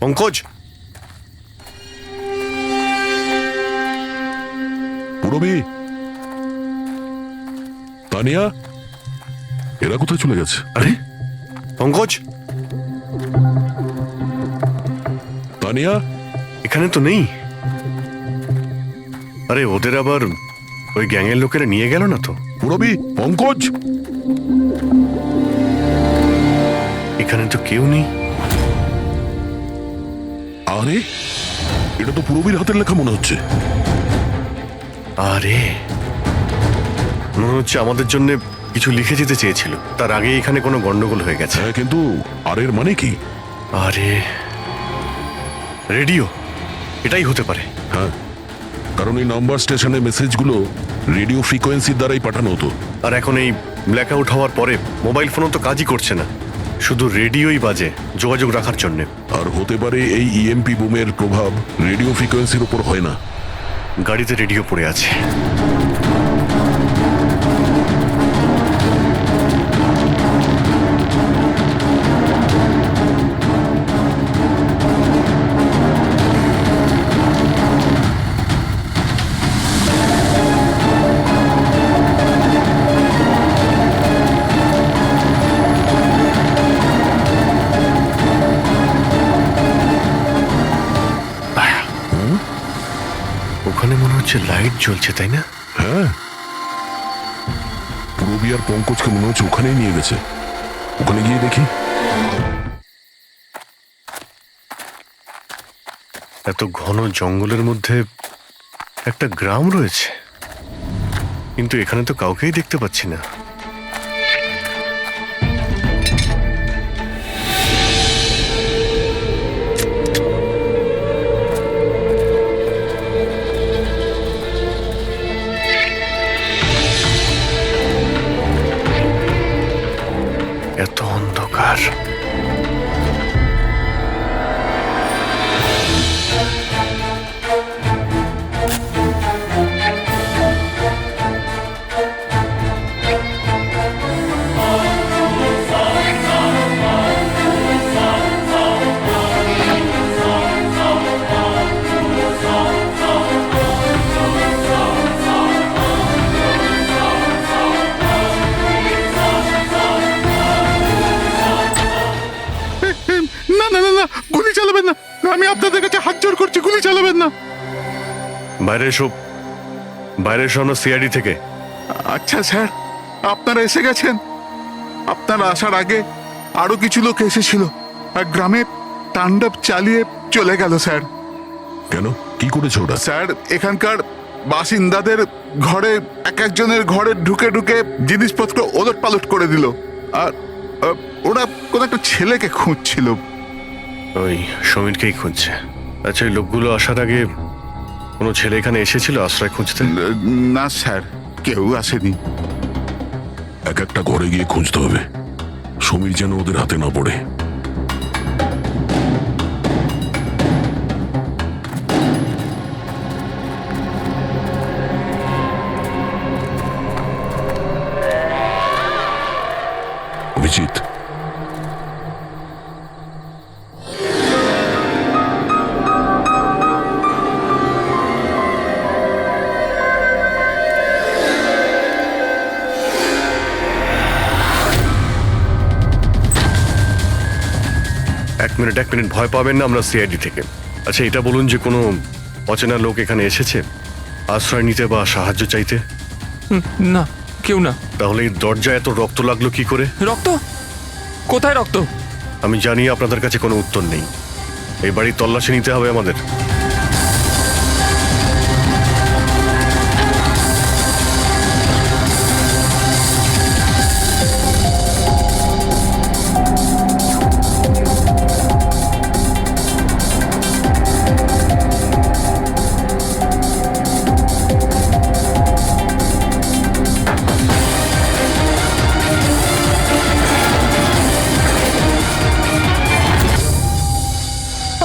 পঙ্কজ, পুরবি, তানিয়া, এরা কোথায় চলে গেছে? আরে পঙ্কজ, তানিয়া, এখানে তো নেই। আরে ওদের আবার ওই গ্যাংয়ের লোকেরা নিয়ে গেল না তো? পুরবি, পঙ্কজ, এখানে তো কেউ নেই। আরে এটা তো পুরবির হাতের লেখা মনে হচ্ছে। আরে মনে হচ্ছে আমাদের জন্য কিছু লিখে যেতে চেয়েছিল, তার আগে এখানে কোনো গন্ডগোল হয়ে গেছে। হ্যাঁ, কিন্তু আর এর মানে কি? আরে রেডিও, এটাই হতে পারে। হ্যাঁ, কারণ এই নাম্বার স্টেশনে মেসেজগুলো রেডিও ফ্রিকোয়েন্সির দ্বারাই পাঠানো হতো। আর এখন এই ব্ল্যাক আউট হওয়ার পরে মোবাইল ফোনও তো কাজই করছে না, শুধু রেডিওই বাজে যোগাযোগ রাখার জন্য। আর হতে পারে এই ইএমপি বুমের প্রভাব রেডিও ফ্রিকোয়েন্সির উপর হয় না। গাড়িতে রেডিও পড়ে আছে। ওখানে মনে হচ্ছে লাইট জ্বলছে, তাই না? হ্যাঁ, পুরবি আর পঙ্কজকে মনে হচ্ছে ওখানেই নিয়ে গেছে। ওখানে গিয়ে দেখি। এত ঘন জঙ্গলের মধ্যে একটা গ্রাম রয়েছে, কিন্তু এখানে তো কাউকেই দেখতে পাচ্ছি না। এত অন্ধকার। না না না না, গুলি চালাবেন না। আমি আপনাদের কাছে হাত জোড় করছি, গুলি চালাবেন না। বাইরে এসো, বাইরে এসো, আমরা সিআইডি থেকে। আচ্ছা স্যার, আপনারা এসে গেছেন। আপনারা আসার আগে আরো কিছু লোক এসেছিল আর গ্রামে তাণ্ডব চালিয়ে চলে গেল স্যার। কেন, কি করেছে ওরা? স্যার, এখানকার বাসিন্দাদের ঘরে এক একজনের ঘরে ঢুকে ঢুকে জিনিসপত্র ওলট পালট করে দিল। আর ওরা কোনো একটা ছেলেকে খুঁজছিল। ওই সমীরকেই খুঁজছে। আচ্ছা, এই লোকগুলো আসার আগে কোনো ছেলে এখানে এসেছিল আশ্রয় খুঁজতে? না স্যার, কেউ আসেনি। এক একটা ঘরে গিয়ে খুঁজতে হবে, সমীর যেন ওদের হাতে না পড়ে। অভিজিৎ, এক মিনিট, ভয় পাবেন না, আমরা সিআইডি থেকে। আচ্ছা, এটা বলুন যে কোনো অচেনা লোক এখানে এসেছে আশ্রয় নিতে বা সাহায্য চাইতে? না, কেউ না। তাহলে এই দরজায় এত রক্ত লাগলো কি করে? রক্ত? কোথায় রক্ত? আমি জানি আপনাদের কাছে কোনো উত্তর নেই। এই বাড়ির তল্লাশি নিতে হবে আমাদের।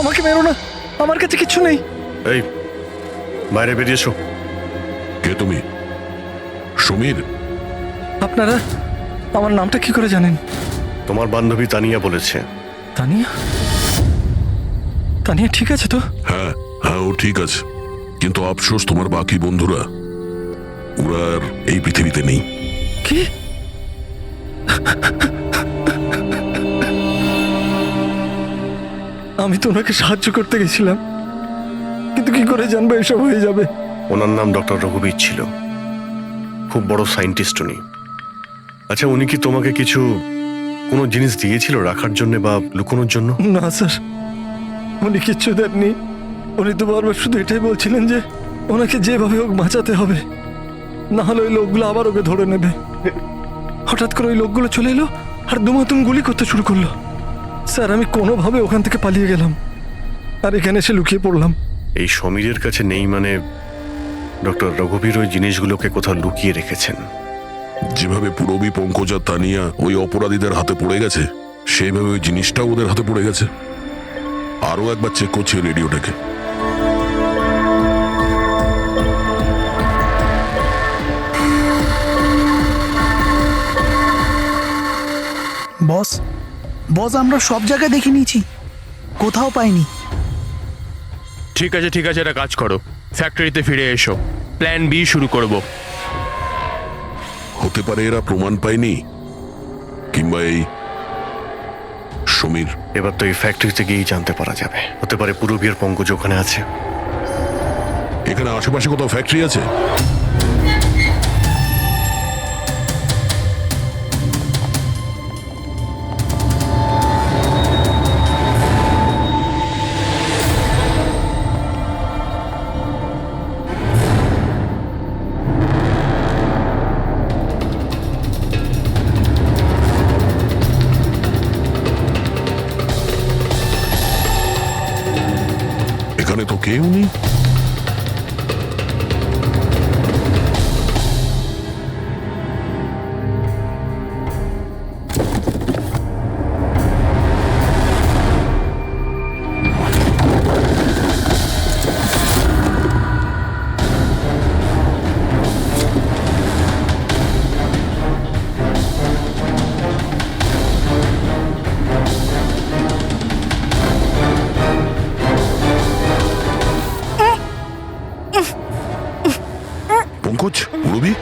আমাকে মেরো না, আমার কাছে কিছু নেই। এই, বাইরে বেরিয়ে এসো। কে তুমি? সমীর? আপনারা আমার নামটা কি করে জানেন? তোমার বান্ধবী তানিয়া বলেছে। তানিয়া? তানিয়া ঠিক আছে তো? হ্যাঁ হ্যাঁ, ও ঠিক আছে, কিন্তু আফসোস তোমার বাকি বন্ধুরা ওরা আর এই পৃথিবীতে নেই। কি? আমি তো ওনাকে সাহায্য করতে গেছিলাম, কিন্তু কি করে জানবো এসব হয়ে যাবে? ওনার নাম ডক্টর রঘুবীর ছিল, খুব বড় সায়েন্টিস্ট উনি। আচ্ছা, উনি কি তোমাকে কিছু কোনো জিনিস দিয়েছিল রাখার জন্য বা লুকোনোর জন্য? না স্যার, উনি কিচ্ছু দেননি। উনি তো বারবার শুধু এটাই বলছিলেন যে ওনাকে যেভাবে হোক বাঁচাতে হবে, না হলে ওই লোকগুলো আবার ওকে ধরে নেবে। হঠাৎ করে ওই লোকগুলো চলে এলো আর দুমাতুম গুলি করতে শুরু করলো। স্যার, আমি কোনোভাবে ওখান থেকে পালিয়ে গেলাম আর এখানে এসে লুকিয়ে পড়লাম। এই সমীরের কাছে নেই মানে ডক্টর রঘুবীর ওই জিনিসগুলোকে কোথাও লুকিয়ে রেখেছেন। যেভাবে পুরবী, পঙ্কজ আর তানিয়া ওই অপরাধীদের হাতে পড়ে গেছে, সেইভাবে ওই জিনিসটাও ওদের হাতে পড়ে গেছে। আরো একবার চেক করছি রেডিওটাকে। বস বস আমরা সব জায়গায় দেখে নিয়েছি, কোথাও পাইনি। ঠিক আছে ঠিক আছে, একটা কাজ করো, ফ্যাক্টরিতে ফিরে এসো, প্ল্যান বি শুরু করব। হতে পারে এরা প্রমাণ পায়নি, কিংবা এই সমীর। এবার তো এই ফ্যাক্টরিতে গিয়েই জানতে পারা যাবে। হতে পারে পুরবীর পঙ্কজ ওখানে আছে। এখানে আশেপাশে কোথাও ফ্যাক্টরি আছে? এখানে তো কেউ নেই। পঙ্কজ, পুরবী,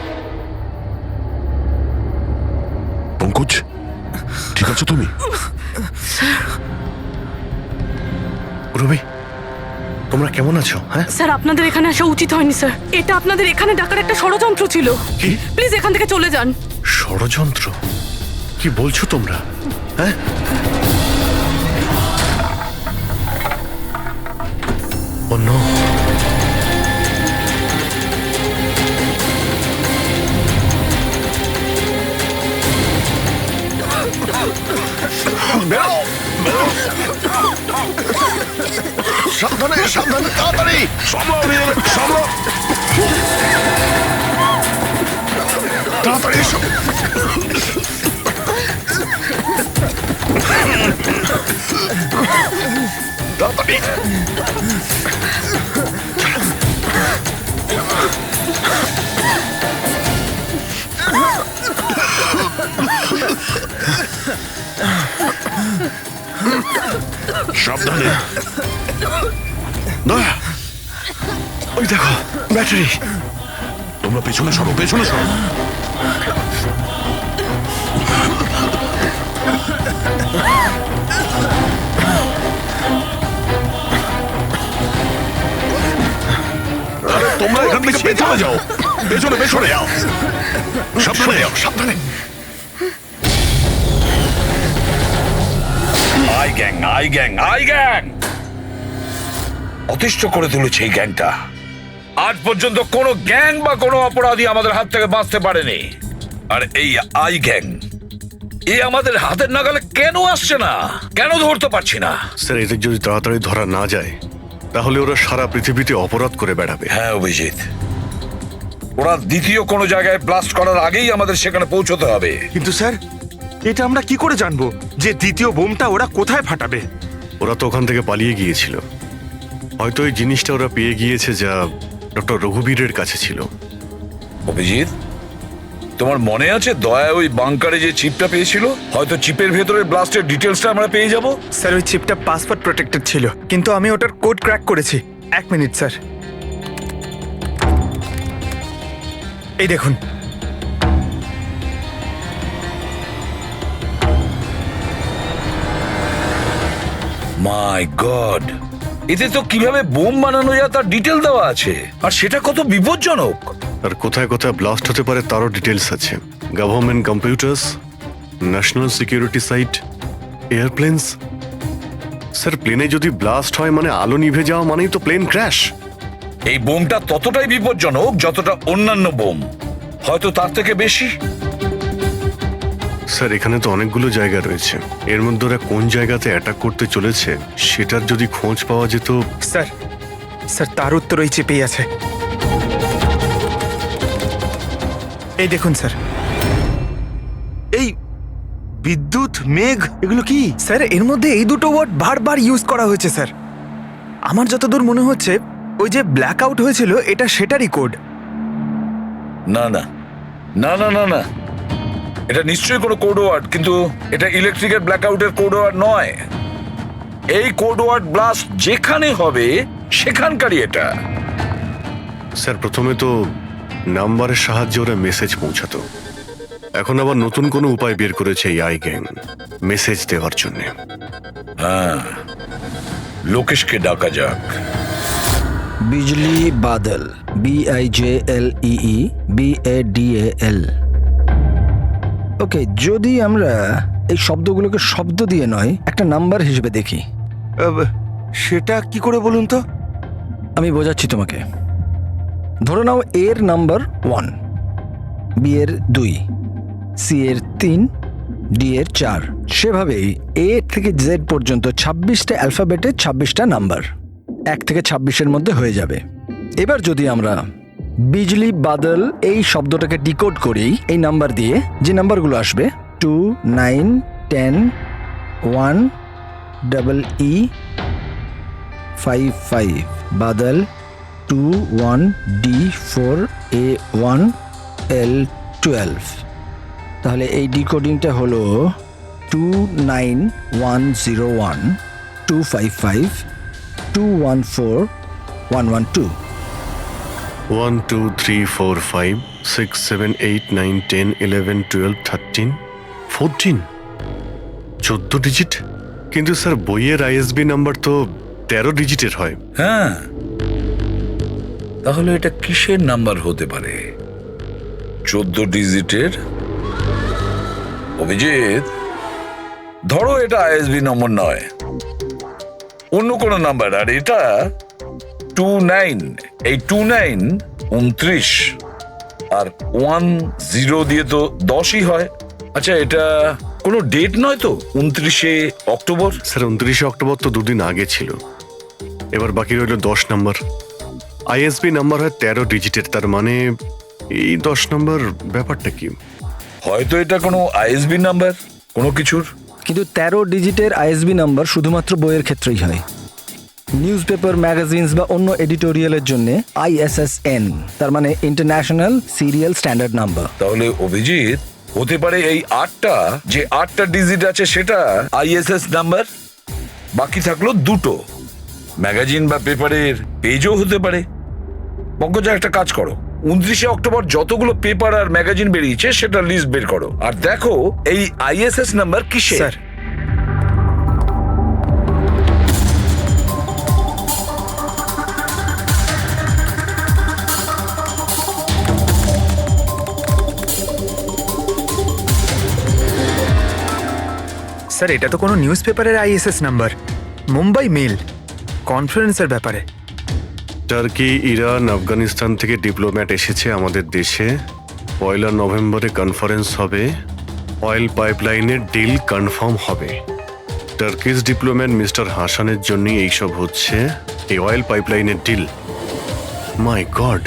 পঙ্কজ, ঠিক আছো তুমি? পুরবী, তোমরা কেমন আছো? হ্যাঁ, স্যার, আপনাদের এখানে আসা উচিত হয়নি স্যার। এটা আপনাদের এখানে ডাকার একটা ষড়যন্ত্র ছিল। কি প্লিজ এখান থেকে চলে যান। ষড়যন্ত্র? কি বলছো তোমরা? হ্যাঁ, ও নো। সাবধানে সাবধানে, তাড়াতাড়ি তাড়াতাড়ি এসো। তাড়াতাড়ি। সাবধানে। দয়া, ওই দেখো ব্যাটারি। তোমরা পেছনে সরো, পেছনে সরো। তোমরা এখান থেকে পেছনে যাও, পেছনে পেছনে যাও, সাবধানে যাও, সাবধানে। I gang, I gang, I gang অতিষ্ঠ করে তুলেছে এই গ্যাংটা। আজ পর্যন্ত কোনো গ্যাং বা কোনো অপরাধী আমাদের হাত থেকে বাঁচতে পারেনি। আর এই আই গ্যাং, এ আমাদের হাতের নাগালে কেন আসছে না? কেন ধরতে পারছি না? স্যার, এদের যদি তাড়াতাড়ি ধরা না যায় তাহলে ওরা সারা পৃথিবীতে অপরাধ করে বেড়াবে। হ্যাঁ অভিজিৎ, ওরা দ্বিতীয় কোনো জায়গায় ব্লাস্ট করার আগেই আমাদের সেখানে পৌঁছতে হবে। কিন্তু স্যার, এটা আমরা কি করে জানবো যে দ্বিতীয় বোমটা ওরা কোথায় ফাটাবে? ওরা তো ওখান থেকে পালিয়ে গিয়েছিল। হয়তো এই জিনিসটা ওরা পেয়ে গিয়েছে যা ডক্টর রঘুবীরের কাছে ছিল। অভিজিৎ, তোমার মনে আছে দয়া ওই বাংকারে যে চিপটা পেয়েছিল? হয়তো চিপের ভেতরে ব্লাস্টের ডিটেলসটা আমরা পেয়ে যাব। স্যার ওই চিপটা পাসওয়ার্ড প্রোটেক্টেড ছিল, কিন্তু আমি ওটার কোড ক্র্যাক করেছি। 1 মিনিট স্যার, এই দেখুন। মাই গড, এতে তো কিভাবে বোম বানানো যায় তার ডিটেল দেওয়া আছে, আর সেটা কত বিপজ্জনক। আর কোথায় কোথায় ব্লাস্ট হতে পারে তারও ডিটেলস আছে। Government computers, national security site, airplanes. Sir প্লেনে যদি ব্লাস্ট হয় মানে আলো নিভে যাওয়া মানেই তো প্লেন ক্র্যাশ। এই বোমটা ততটাই বিপজ্জনক যতটা অন্যান্য বোম, হয়তো তার থেকে বেশি। স্যার এখানে তো অনেকগুলো জায়গা রয়েছে, এর মধ্যে ওরা কোন জায়গাতে অ্যাটাক করতে চলেছে সেটার যদি খোঁজ পাওয়া যেত। স্যার স্যার তার উত্তর ওই চিপেই আছে। এই দেখুন স্যার। এই বিদ্যুৎ, মেঘ, এগুলো কি? স্যার এর মধ্যে এই দুটো ওয়ার্ড বারবার ইউজ করা হয়েছে স্যার। আমার যতদূর মনে হচ্ছে ওই যে ব্ল্যাক আউট হয়েছিল এটা সেটারই কোড। না না না না না না, এটা নিশ্চয়ই কোনো কোড ওয়ার্ড, কিন্তু এটা ইলেকট্রিকের ব্ল্যাকআউটের কোড ওয়ার্ড নয়। এই কোড ওয়ার্ড ব্লাস্ট যেখানে হবে সেখানকারই এটা। স্যার প্রথমে তো নাম্বারের সাহায্যে ওরা মেসেজ পৌঁছাতো, এখন আবার নতুন কোনো উপায় বের করেছে এই আই গ্যাং মেসেজ দেওয়ার জন্য। হ্যাঁ, লোকেশকে ডাকা যাক। বিজলি বাদল, BIJLEE BADAL। ওকে, যদি আমরা এই শব্দগুলোকে শব্দ দিয়ে নয় একটা নাম্বার হিসেবে দেখি। সেটা কি করে বলুন তো? আমি বোঝাচ্ছি তোমাকে। ধরে নাও এর নাম্বার 1, বি এর 2, সি এর 3, ডি এর 4। সেভাবেই এ থেকে জেড পর্যন্ত 26টা অ্যালফাবেটে 26টা নাম্বার 1 থেকে 26-এর মধ্যে হয়ে যাবে। এবার যদি আমরা বিজলি বাদল এই শব্দটাকে ডিকোড করি এই নাম্বার দিয়ে, যে নাম্বারগুলো আসবে 2, 9, 10, 1, EE 5, 5, Badal 2, 1, D 4, A 1, L 12। তাহলে এই ডিকোডিংটা হলো 29101 255 214 112। 1 2 3 4 5 6 7 8 9 10 11 12 13 14, 14 ডিজিট। কিন্তু স্যার বইয়ের ISB নাম্বার তো 13 ডিজিটের হয়। হ্যাঁ, তাহলে এটা কিসের নাম্বার হতে পারে? 14 ডিজিটের? অভিজিৎ, ধরো এটা ISB নম্বর নয়, অন্য কোনো নাম্বার। আর এটা 29, এই 29 29, আর 10 দিয়ে তো 10ই হয়। আচ্ছা, এটা কোনো ডেট নয় তো? 29শে অক্টোবর? স্যার 29শে অক্টোবর তো দুদিন আগে ছিল, এবার বাকি রইল 10 নাম্বার। ISB নাম্বার হয় 13 ডিজিটের, তার মানে এই 10 নাম্বার ব্যাপারটা কি? হয়তো এটা কোনো ISB নাম্বার কোনো কিছুর। কিন্তু 13 ডিজিটের ISB নাম্বার শুধুমাত্র বইয়ের ক্ষেত্রেই হয়। নিউজ পেপার, ম্যাগাজিনস বা অন্য এডিটোরিয়ালের জন্য ISSN, তার মানে ইন্টারন্যাশনাল সিরিয়াল স্ট্যান্ডার্ড নাম্বার। তাহলে অভিজিৎ, হতে পারে এই 8টা ডিজিট আছে সেটা ISS নাম্বার, বাকি থাকলো 2টো। ম্যাগাজিন বা পেপারের পেজও হতে পারে। পঙ্কজা, একটা কাজ করো, 29শে অক্টোবর যতগুলো পেপার আর ম্যাগাজিন বেরিয়েছে সেটা লিস্ট বের করো, আর দেখো এই ISS নাম্বার কিসের। স্যার স্যার এটা তো কোনো নিউজ পেপারের ISS নাম্বার, মুম্বাই মেল কনফারেন্সের ব্যাপারে। টার্কি, ইরান, আফগানিস্তান থেকে ডিপ্লোম্যাট এসেছে আমাদের দেশে। 1 নভেম্বরে কনফারেন্স হবে, অয়েল পাইপলাইনের ডিল কনফার্ম হবে। টার্কিশ ডিপ্লোম্যাট মিস্টার হাসানের জন্যই এইসব হচ্ছে, এই অয়েল পাইপলাইনের ডিল। মাই গড,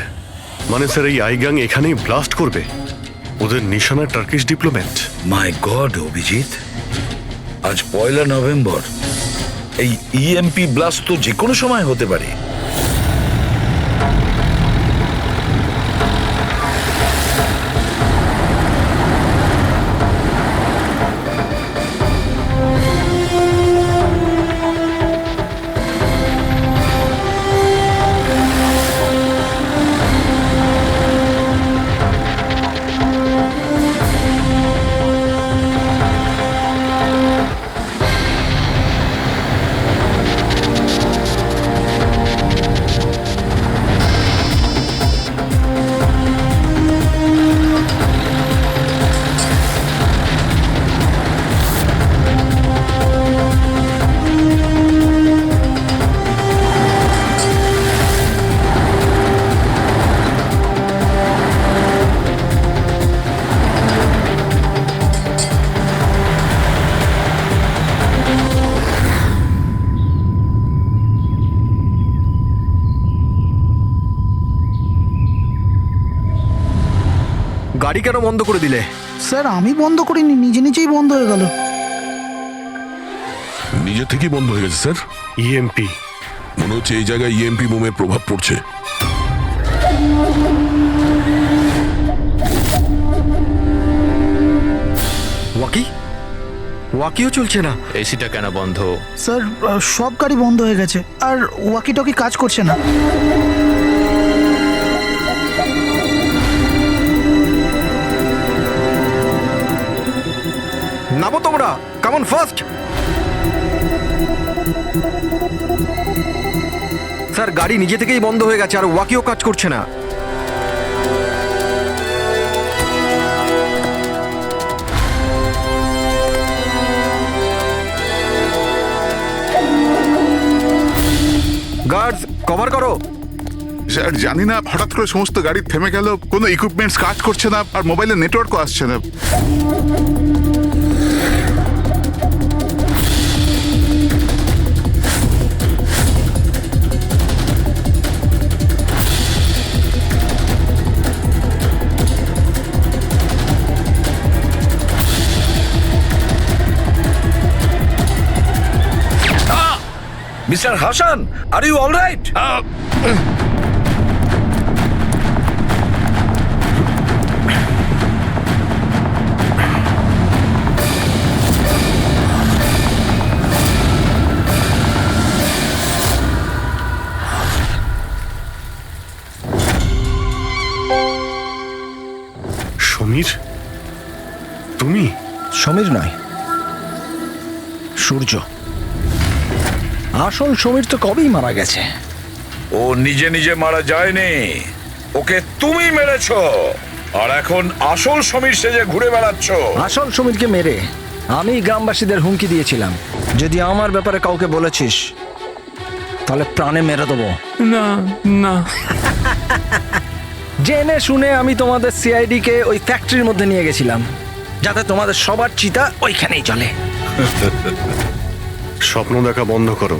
মানে স্যার এই আই গ্যাং এখানেই ব্লাস্ট করবে? ওদের নিশানা টার্কিশ ডিপ্লোম্যাট। মাই গড অভিজিৎ, আজ 1 নভেম্বর, এই EMP ব্লাস্ট তো যে কোনো সময় হতে পারে। গাড়ি কেন বন্ধ করে দিলে? স্যার আমি বন্ধ করিনি, নিজে নিজেই বন্ধ হয়ে গেল। নিজে থেকেই বন্ধ হয়ে গেছে স্যার। ইএমপি। মনে হচ্ছে এই জায়গায় ইএমপি বোমের প্রভাব পড়ছে। ওয়াকিও চলছে না। এসিটা কেন বন্ধ? স্যার সব গাড়ি বন্ধ হয়ে গেছে, আর ওয়াকি টকি কাজ করছে না। নামো তোমরা, কামন ফার্স্ট। স্যার গাড়ি নিজে থেকেই বন্ধ হয়ে গেছে আর ওয়াকিও কাজ করছে না। গার্ডস কভার করো। স্যার জানি না, হঠাৎ করে সমস্ত গাড়ি থেমে গেল, কোনো ইকুইপমেন্টস কাজ করছে না, আর মোবাইলে নেটওয়ার্কও আসছে না। Mister Hasan, are you all right? Samir, তুমি? সমীর নয়, সূর্য। আসল সমীর তো কবেই মারা গেছে। ও নিজে নিজে মারা যায়নি, ওকে তুমি মেরেছো, আর এখন আসল সমীর সেজে ঘুরে বেড়াচ্ছ। আসল সমীরকে মেরে আমি গ্রামবাসীদের হুমকি দিয়েছিলাম, যদি আমার ব্যাপারে কাউকে বলেছিস তাহলে প্রাণে মেরে দেবো। না না, জেনে শুনে আমি তোমাদের সিআইডি কে ওই ফ্যাক্টরির মধ্যে নিয়ে গেছিলাম, যাতে তোমাদের সবার চিতা ওইখানেই চলে। স্বপ্ন দেখা বন্ধ করো।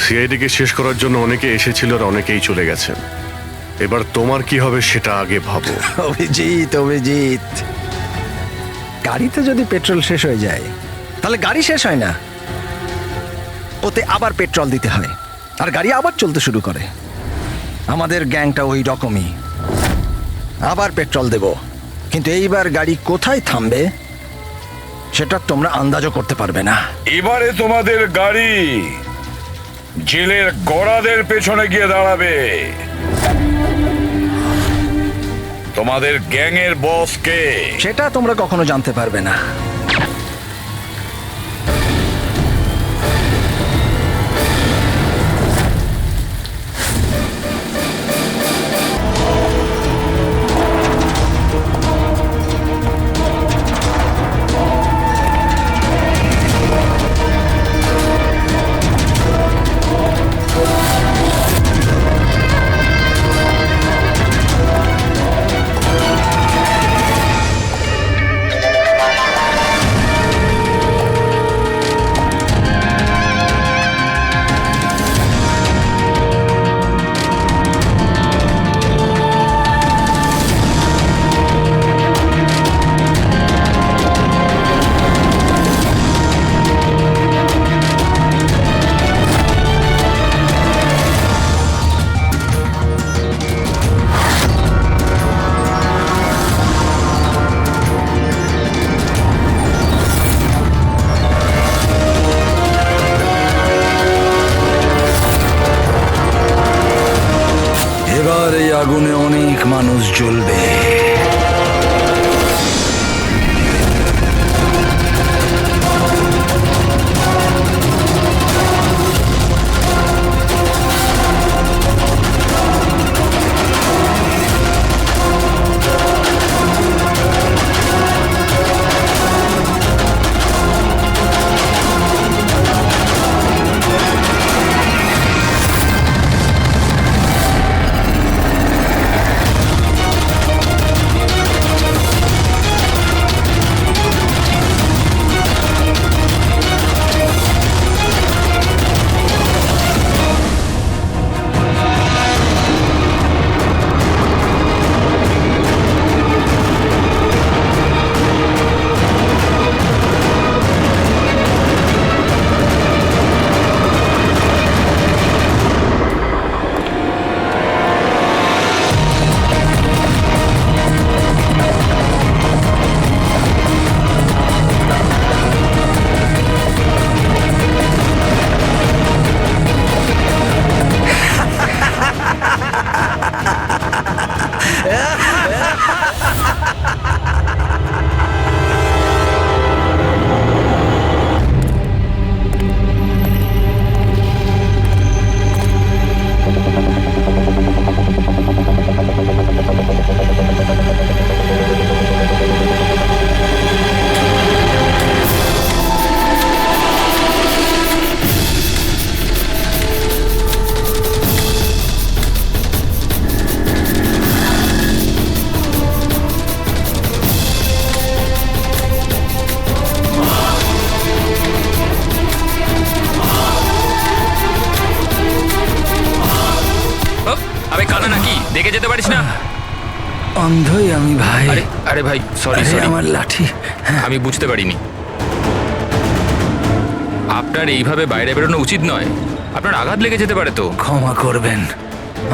সিআইডিকে শেষ করার জন্য অনেকে এসেছিল আর অনেকেই চলে গেছে। এবার তোমার কি হবে সেটা আগে ভাবো। অভিজিৎ, অভিজিৎ, গাড়িতে যদি পেট্রোল শেষ হয়ে যায় তাহলে গাড়ি শেষ হয় না, ওতে আবার পেট্রোল দিতে হয় আর গাড়ি আবার চলতে শুরু করে। আমাদের গ্যাংটা ওই রকমই, আবার পেট্রোল দেব, কিন্তু এইবার গাড়ি কোথায় থামবে সেটা তোমরা আন্দাজও করতে পারবে না। এবারে তোমাদের গাড়ি জেলের গড়াদের পেছনে গিয়ে দাঁড়াবে। তোমাদের গ্যাংয়ের বস কে সেটা তোমরা কখনো জানতে পারবে না। এবার এই আগুনে অনেক মানুষ জ্বলবে। দেখে যেতে পারিস না? অন্ধই আমি ভাই। আরে আরে ভাই, সরি আরে, সরি, আমার লাঠি। আমি বুঝতে পারিনি। আপনার এইভাবে বাইরে বেরোনো উচিত নয়, আপনার আঘাত লেগে যেতে পারে তো। ক্ষমা করবেন,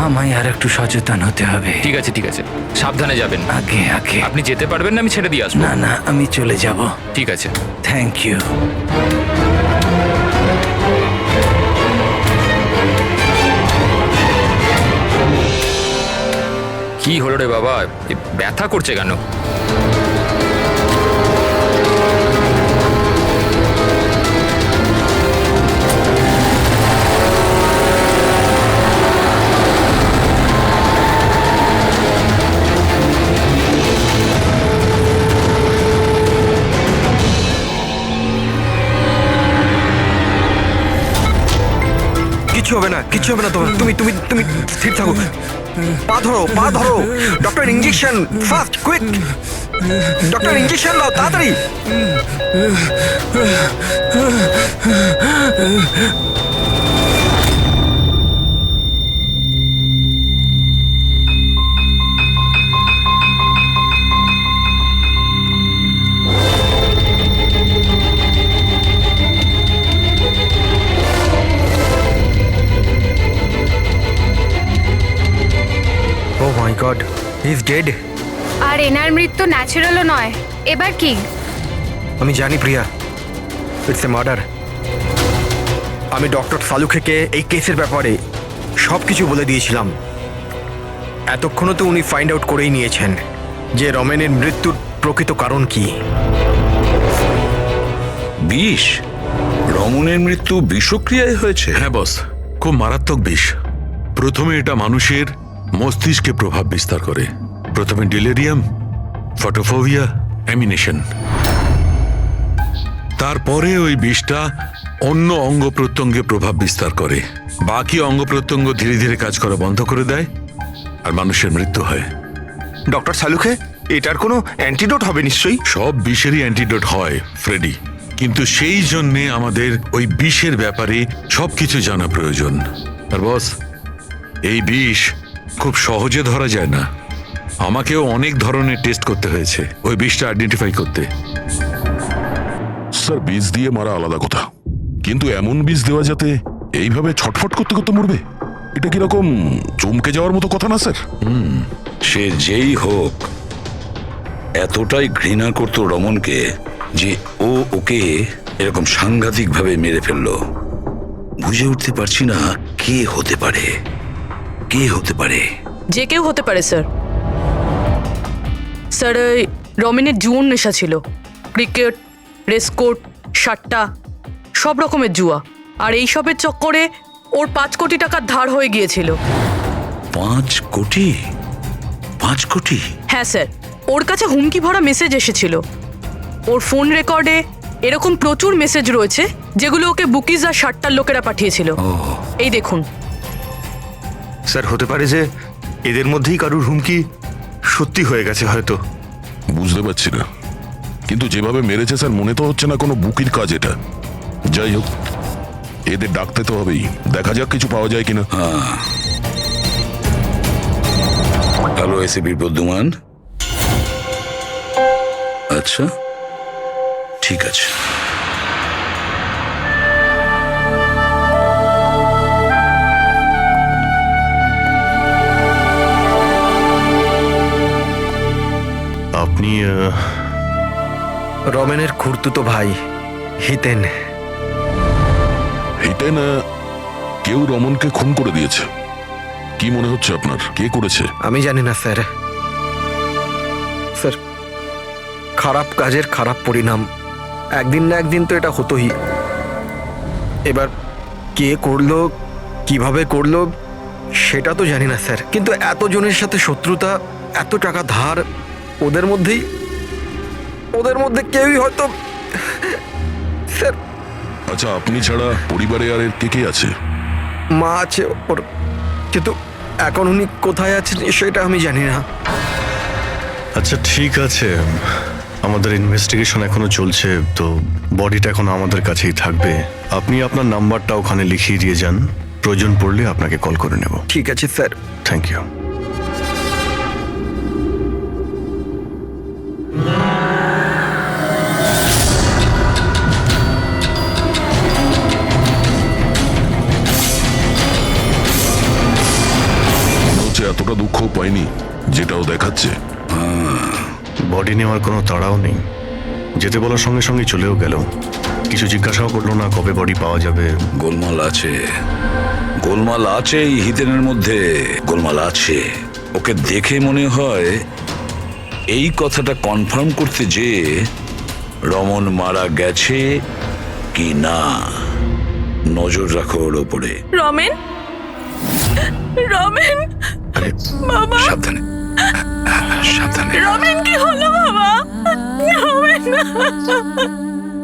আমায় আর একটু সচেতন হতে হবে। ঠিক আছে ঠিক আছে, সাবধানে যাবেন। আগে আগে। আপনি যেতে পারবেন না, আমি ছেড়ে দিয়ে আসবো। না না, আমি চলে যাব। ঠিক আছে। Thank you. কি হলো রে বাবা, এ ব্যথা করছে কেন? কিচ্ছু হবে না, কিচ্ছু হবে না তোমার। তুমি তুমি তুমি স্থির থাকো। পা ধরো, পা ধরো। Doctor, injection fast, quick. Doctor, injection দাও তাড়াতাড়ি। ও my god, he is dead. আর এনার মৃত্যু ন্যাচারালও নয়। এবার কি? আমি জানি প্রিয়া, ইটস এ মার্ডার। আমি ডক্টর সালুখেকে এই কেসের ব্যাপারে সব কিছু বলে দিয়েছিলাম। এতক্ষণও তো উনি ফাইন্ড আউট করেই নিয়েছেন যে রমেনের মৃত্যুর প্রকৃত কারণ কি। বিষ? রমনের মৃত্যু বিষক্রিয়ায় হয়েছে? হ্যাঁ বস, খুব মারাত্মক বিষ। প্রথমে এটা মানুষের মস্তিষ্কে প্রভাব বিস্তার করে। প্রথমে ডিলেরিয়াম, ফটোফোবিয়া, অ্যামিনেশন। তারপরে ওই বিষটা অন্য অঙ্গ প্রত্যঙ্গে প্রভাব বিস্তার করে। বাকি অঙ্গ প্রত্যঙ্গ ধীরে ধীরে কাজ করা বন্ধ করে দেয় আর মানুষের মৃত্যু হয়। ডক্টর সালুখে, এটার কোনো অ্যান্টিডোট হবে নিশ্চয়ই? সব বিষেরই অ্যান্টিডোট হয় ফ্রেডি, কিন্তু সেই জন্যে আমাদের ওই বিষের ব্যাপারে সবকিছু জানা প্রয়োজন। আর বস, এই বিষ খুব সহজে ধরা যায় না। আমাকেও অনেক ধরনের টেস্ট করতে হয়েছে ওই বিষটা আইডেন্টিফাই করতে। স্যার, বীজ দিয়ে মারা আলাদা কথা, কিন্তু এমন বীজ দেওয়া যাতে এইভাবে ছটফট করতে করতে মরবে, এটা কিরকম চমকে যাওয়ার মতো কথা না স্যার? সে যেই হোক এতটাই ঘৃণা করত রমনকে যে ও ওকে এরকম সাংঘাতিকভাবে মেরে ফেললো। বুঝে উঠতে পারছি না কে হতে পারে, কে হতে পারে। যে কেউ হতে পারে স্যার। স্যার, ওই রমেনের জুয়োর নেশা ছিল। ক্রিকেট, রেসকোর্ট, সাট্টা, সব রকমের জুয়া। আর এইসবের চক্করে ওর 5 কোটি টাকার ধার হয়ে গিয়েছিল। 5 কোটি? 5 কোটি? হ্যাঁ স্যার, ওর কাছে হুমকি ভরা মেসেজ এসেছিল। ওর ফোন রেকর্ডে এরকম প্রচুর মেসেজ রয়েছে যেগুলো ওকে বুকিজ আর সাট্টার লোকেরা পাঠিয়েছিল। এই দেখুন। স্যার, হতে পারে যে এদের মধ্যেই কারুর হুমকি সত্যি হয়ে গেছে হয়তো। বুঝতে পারছি না, কিন্তু যেভাবে মেরেছে স্যার, মনে তো হচ্ছে না কোনো বুকির কাজ এটা। যাই হোক, এদের ডাকতে তো হবেই, দেখা যাক কিছু পাওয়া যায় কিনা। Hello ACP Pradyuman. আচ্ছা, ঠিক আছে। আপনি রমেনের খুড়তুতো ভাই হিতেন। হিতেন, কেউ রমনকে খুন করে দিয়েছে। কি মনে হচ্ছে আপনার, কে করেছে? আমি জানি না স্যার। স্যার, খারাপ কাজের খারাপ পরিণাম একদিন না একদিন তো এটা হতোই। এবার কে করলো, কিভাবে করলো সেটা তো জানি না স্যার, কিন্তু এতজনের সাথে শত্রুতা, এত টাকা ধার, ওদের মধ্যে কেউই হয়তো। স্যার, আচ্ছা, আপনি ছাড়া পরিবারে আর এর কে কে আছে? মা আছে ওর, কিন্তু এখন উনি কোথায় আছেন সেটা আমি জানি না। আচ্ছা ঠিক আছে, আমাদের ইনভেস্টিগেশন এখনো চলছে, তো বডিটা এখন আমাদের কাছেই থাকবে। আপনি আপনার নাম্বারটা ওখানে লিখিয়ে দিয়ে যান, প্রয়োজন পড়লে আপনাকে কল করে নেব। ঠিক আছে স্যার। Thank you. দুঃখ পাইনি যেটাও দেখাচ্ছে। বডি নেওয়ার কোনো তাড়াও নেই, যেতে বলার সঙ্গে সঙ্গে চলেও গেল, কিছু জিজ্ঞাসাও করলো না কবে বডি পাওয়া যাবে। গোলমাল আছে, গোলমাল আছে এই হিতেনের মধ্যে, গোলমাল আছে। ওকে দেখে মনে হয় এই কথাটা কনফার্ম করতে যে রমন মারা গেছে কি না। নজর রাখো ওর ওপরে। রমেন, রমেন, বাবা, সাবধানে, সাবধানে। রমেন কি হলো বাবা? রমেন,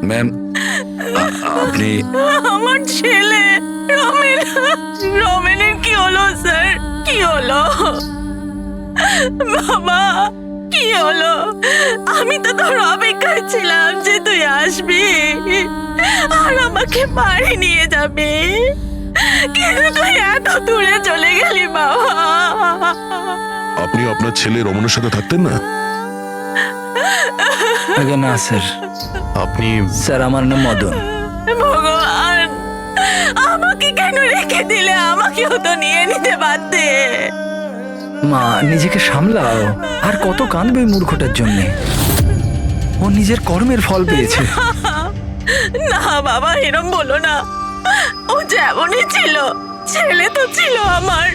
ম্যাম আপনি, আমার ছেলে রমেন, রমেনের কি হলো স্যার? কি হলো বাবা? কি হলো? আমি তো তোর অপেক্ষায় ছিলাম যে তুই আসবি আর আমাকে বাড়ি নিয়ে যাবি, কিন্তু তুই এত দূরে চলে গেলি বাবা। আপনি আপনার ছেলে রমনের সাথে থাকতেন না? আগে না স্যার, আপনি স্যার আমার নাম মদন। ভগবান, আমাকে কেন রেখে দিলে? আমাকেও তো নিয়ে নিতে পারতে। মা নিজেকে সামলাও, আর কত কাঁদবে এই মূর্খটার জন্যে? ও নিজের কর্মের ফল পেয়েছে। না বাবা, এরম বলো না। ও যেমনই ছিল, ছেলে তো ছিল আমার।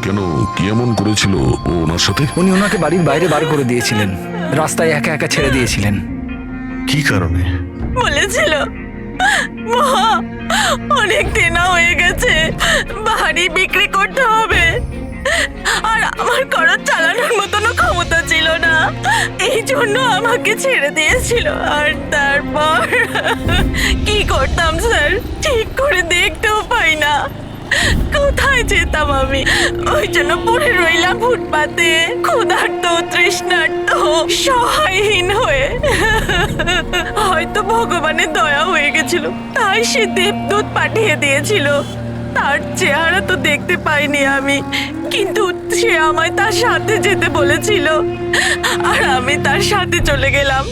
কেন, কি এমন করেছিল ও ওনার সাথে? উনি ওনাকে বাড়ির বাইরে বার করে দিয়েছিলেন, রাস্তায় একা একা ছেড়ে দিয়েছিলেন। কি কারণে? বলেছিল মা অনেক দিনা হয়ে গেছে, বাড়ি বিক্রি করতে হবে, আর আমার খরচ চালানোর মতনও ক্ষমতা ছিল না, এই জন্য আমাকে ছেড়ে দিয়েছিল। আর তারপর কি করতাম স্যার, ঠিক করে দেখতেও পাই না, কোথায় যেতাম আমি? ওই জন্য পড়ে রইলাম ফুটপাতে, ক্ষুধার্ত, তৃষ্ণার্ত, সহায়হীন হয়ে। হয়তো ভগবানের দয়া হয়ে গেছিল, তাই সে দেবদূত পাঠিয়ে দিয়েছিল। তার চেহারা তো দেখতে পাইনি আমি, কিন্তু সে আমায় তার সাথে যেতে বলেছিল, আর আমি তার সাথে চলে গেলাম।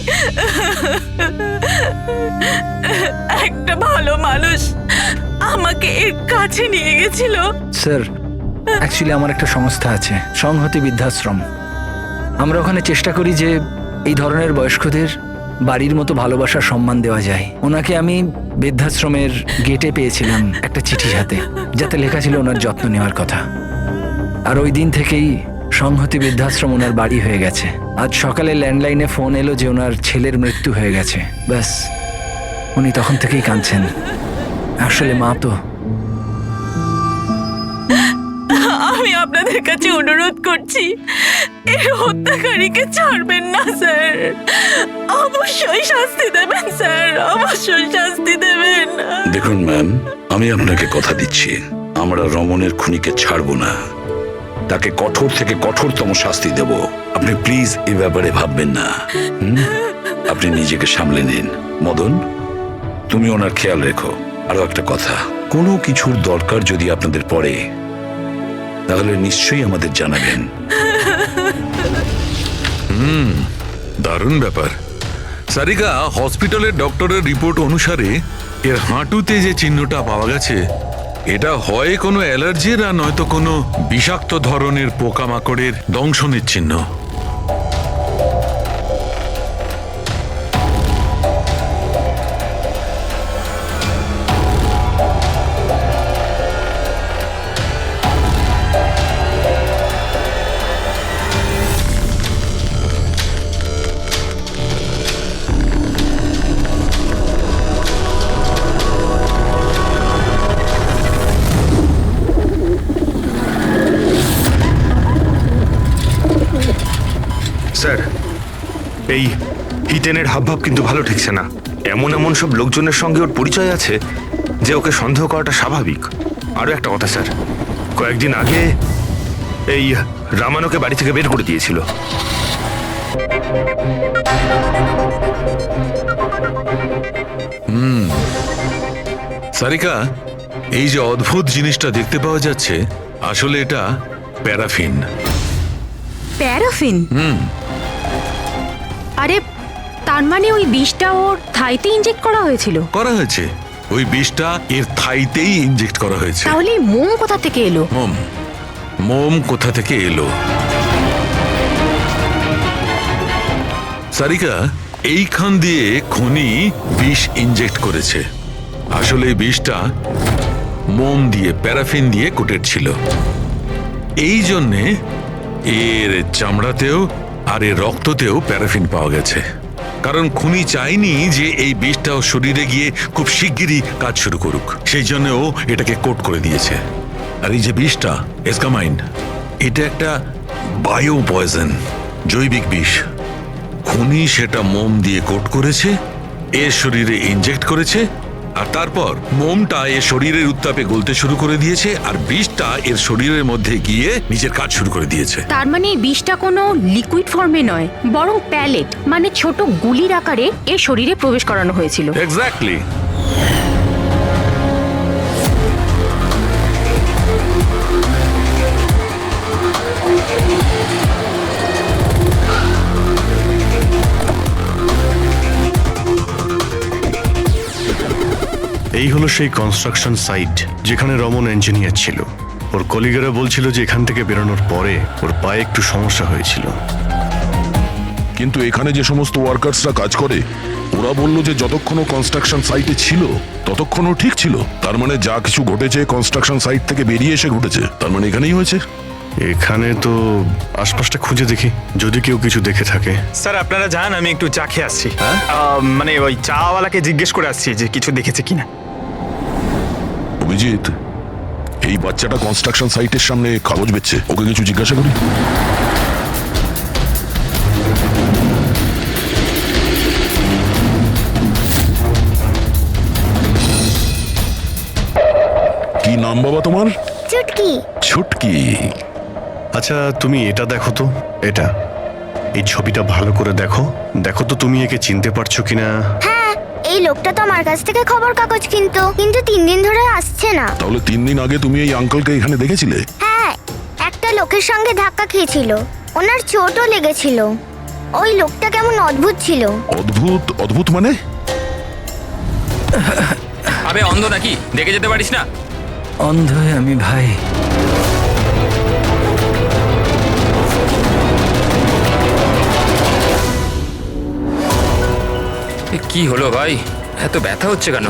একটা ভালো মানুষ আমাকে এর কাছে নিয়ে গেছিল। স্যার অ্যাকচুয়ালি আমার একটা সংস্থা আছে, সংহতি বৃদ্ধাশ্রম। আমরা ওখানে চেষ্টা করি যে এই ধরনের বয়স্কদের বাড়ির মতো ভালোবাসার সম্মান দেওয়া যায়। ওনাকে আমি বৃদ্ধাশ্রমের গেটে পেয়েছিলাম একটা চিঠি হাতে, যাতে লেখা ছিল ওনার যত্ন নেওয়ার কথা। আর ওই দিন থেকেই সংহতি বৃদ্ধাশ্রম ওনার বাড়ি হয়ে গেছে। আজ সকালে ল্যান্ডলাইনে ফোন এলো যে ওনার ছেলের মৃত্যু হয়ে গেছে। ব্যাস, উনি তখন থেকেই কাঁদছেন। আসলে মা তো। আমি আপনাদের কাছে অনুরোধ করছি, এই হত্যাকারীকে ছাড়বেন না স্যার, অবশ্যই শাস্তি দেবেন স্যার, অবশ্যই শাস্তি দেবেন। দেখুন ম্যাম, আমি আপনাকে কথা দিচ্ছি, আমরা রমনের খুনিকে ছাড়বো না, তাকে কঠোর থেকে কঠোরতম শাস্তি দেব। আপনি প্লিজ এই ব্যাপারে ভাববেন না। আপনি নিজেকে সামলে নিন। মদন, তুমি ওনার খেয়াল রেখো। আরো একটা কথা, কোনো কিছুর দরকার যদি আপনাদের পড়ে, তাহলে নিশ্চয়ই আমাদের জানাবেন। দারুণ ব্যাপার। সারিকা, হসপিটালের ডক্টরের রিপোর্ট অনুসারে এর হাঁটুতে যে চিহ্নটা পাওয়া গেছে, এটা হয় কোনো অ্যালার্জির আর নয়তো কোনো বিষাক্ত ধরনের পোকামাকড়ের দংশনের চিহ্ন। স্যার, এই হিতেনের হাবভাব কিন্তু ভালো ঠেকছে না। এমন এমন সব লোকজনের সঙ্গে ওর পরিচয় আছে যে ওকে সন্দেহ করাটা স্বাভাবিক। আরও একটা কথা স্যার, কয়েকদিন আগে এই রামানোকে বাড়ি থেকে বের করে দিয়েছিল। সারিকা, এই যে অদ্ভুত জিনিসটা দেখতে পাওয়া যাচ্ছে, আসলে এটা প্যারাফিন। প্যারাফিন? আরে তার মানে ওই বিষটা ওর থাইতে ইনজেক্ট করা হয়েছিল? করা হয়েছে, ওই বিষটা এর থাইতেই ইনজেক্ট করা হয়েছে। তাহলে মোম কোথা থেকে এলো? মোম মোম কোথা থেকে এলো। সারিকা এইখান দিয়ে খনি বিষ ইনজেক্ট করেছে। আসলে এই বিষটা মোম দিয়ে, প্যারাফিন দিয়ে কোটেড ছিল। এই জন্যে এর চামড়াতেও আর এর রক্ততেও প্যারাফিন পাওয়া গেছে। কারণ খুনি চায়নি যে এই বিষটাও শরীরে গিয়ে খুব শিগগিরই কাজ শুরু করুক, সেই জন্য ও এটাকে কোট করে দিয়েছে। আর এই যে বিষটা এসকামাইন, এটা একটা বায়ো পয়জন, জৈবিক বিষ। খুনি সেটা মোম দিয়ে কোট করেছে, এর শরীরে ইনজেক্ট করেছে, আর তারপর মোমটা এর শরীরের উত্তাপে গলতে শুরু করে দিয়েছে, আর বিষটা এর শরীরের মধ্যে গিয়ে নিজের কাজ শুরু করে দিয়েছে। তার মানে এই বিষটা কোনো লিকুইড ফর্মে নয়, বরং প্যালেট মানে ছোট গুলির আকারে এর শরীরে প্রবেশ করানো হয়েছিল। এক্স্যাক্টলি। এই হলো সেই কনস্ট্রাকশন সাইট যেখানে রমন ইঞ্জিনিয়ার ছিল। ওর কলিগেরা বলছিল যে এখান থেকে বেরোনোর পরে ওর পায়ে একটু সমস্যা হয়েছিল। কিন্তু এখানে যে সমস্ত ওয়ার্কার্সরা কাজ করে ওরা বললো যে যতক্ষণ কনস্ট্রাকশন সাইটে ছিল ততক্ষণও ঠিক ছিল। তার মানে যা কিছু ঘটেছে কনস্ট্রাকশন সাইট থেকে বেরিয়ে এসে ঘটেছে, তার মানে এখানেই হয়েছে। এখানে তো আশপাশটা খুঁজে দেখি, যদি কেউ কিছু দেখে থাকে। স্যার আপনারা যান, আমি একটু চা খেয়ে আসছি। মানে ওই চাওয়ালাকে জিজ্ঞেস করে আসছি যে কিছু দেখেছে কিনা। অভিজিৎ, এই বাচ্চাটা কনস্ট্রাকশন সাইটের সামনে কাগজ বেচছে, ওকে কিছু জিজ্ঞাসা করি। কি নাম বাবা তোমার? চুটকি। ছুটকি। আচ্ছা তুমি এটা দেখো তো, এটা এই ছবিটা ভালো করে দেখো, দেখো তো তুমি একে চিনতে পারছো কিনা। হ্যাঁ, এই লোকটা তো আমার কাছ থেকে খবর কাগজ কিন্তু 3 দিন ধরে আসছে না। তাহলে 3 দিন আগে তুমি এই আঙ্কেলকে এখানে দেখেছিলে? হ্যাঁ, একটা লোকের সঙ্গে ধাক্কা খেয়েছিল, ওনার চোটও লেগেছিল। ওই লোকটা কেমন অদ্ভুত ছিল। অদ্ভুত? অদ্ভুত মানে? আবে অন্ধ নাকি, দেখে যেতে পারিস না? অন্ধ হয়ে আমি ভাই। কি হলো ভাই, এত ব্যথা হচ্ছে কেন?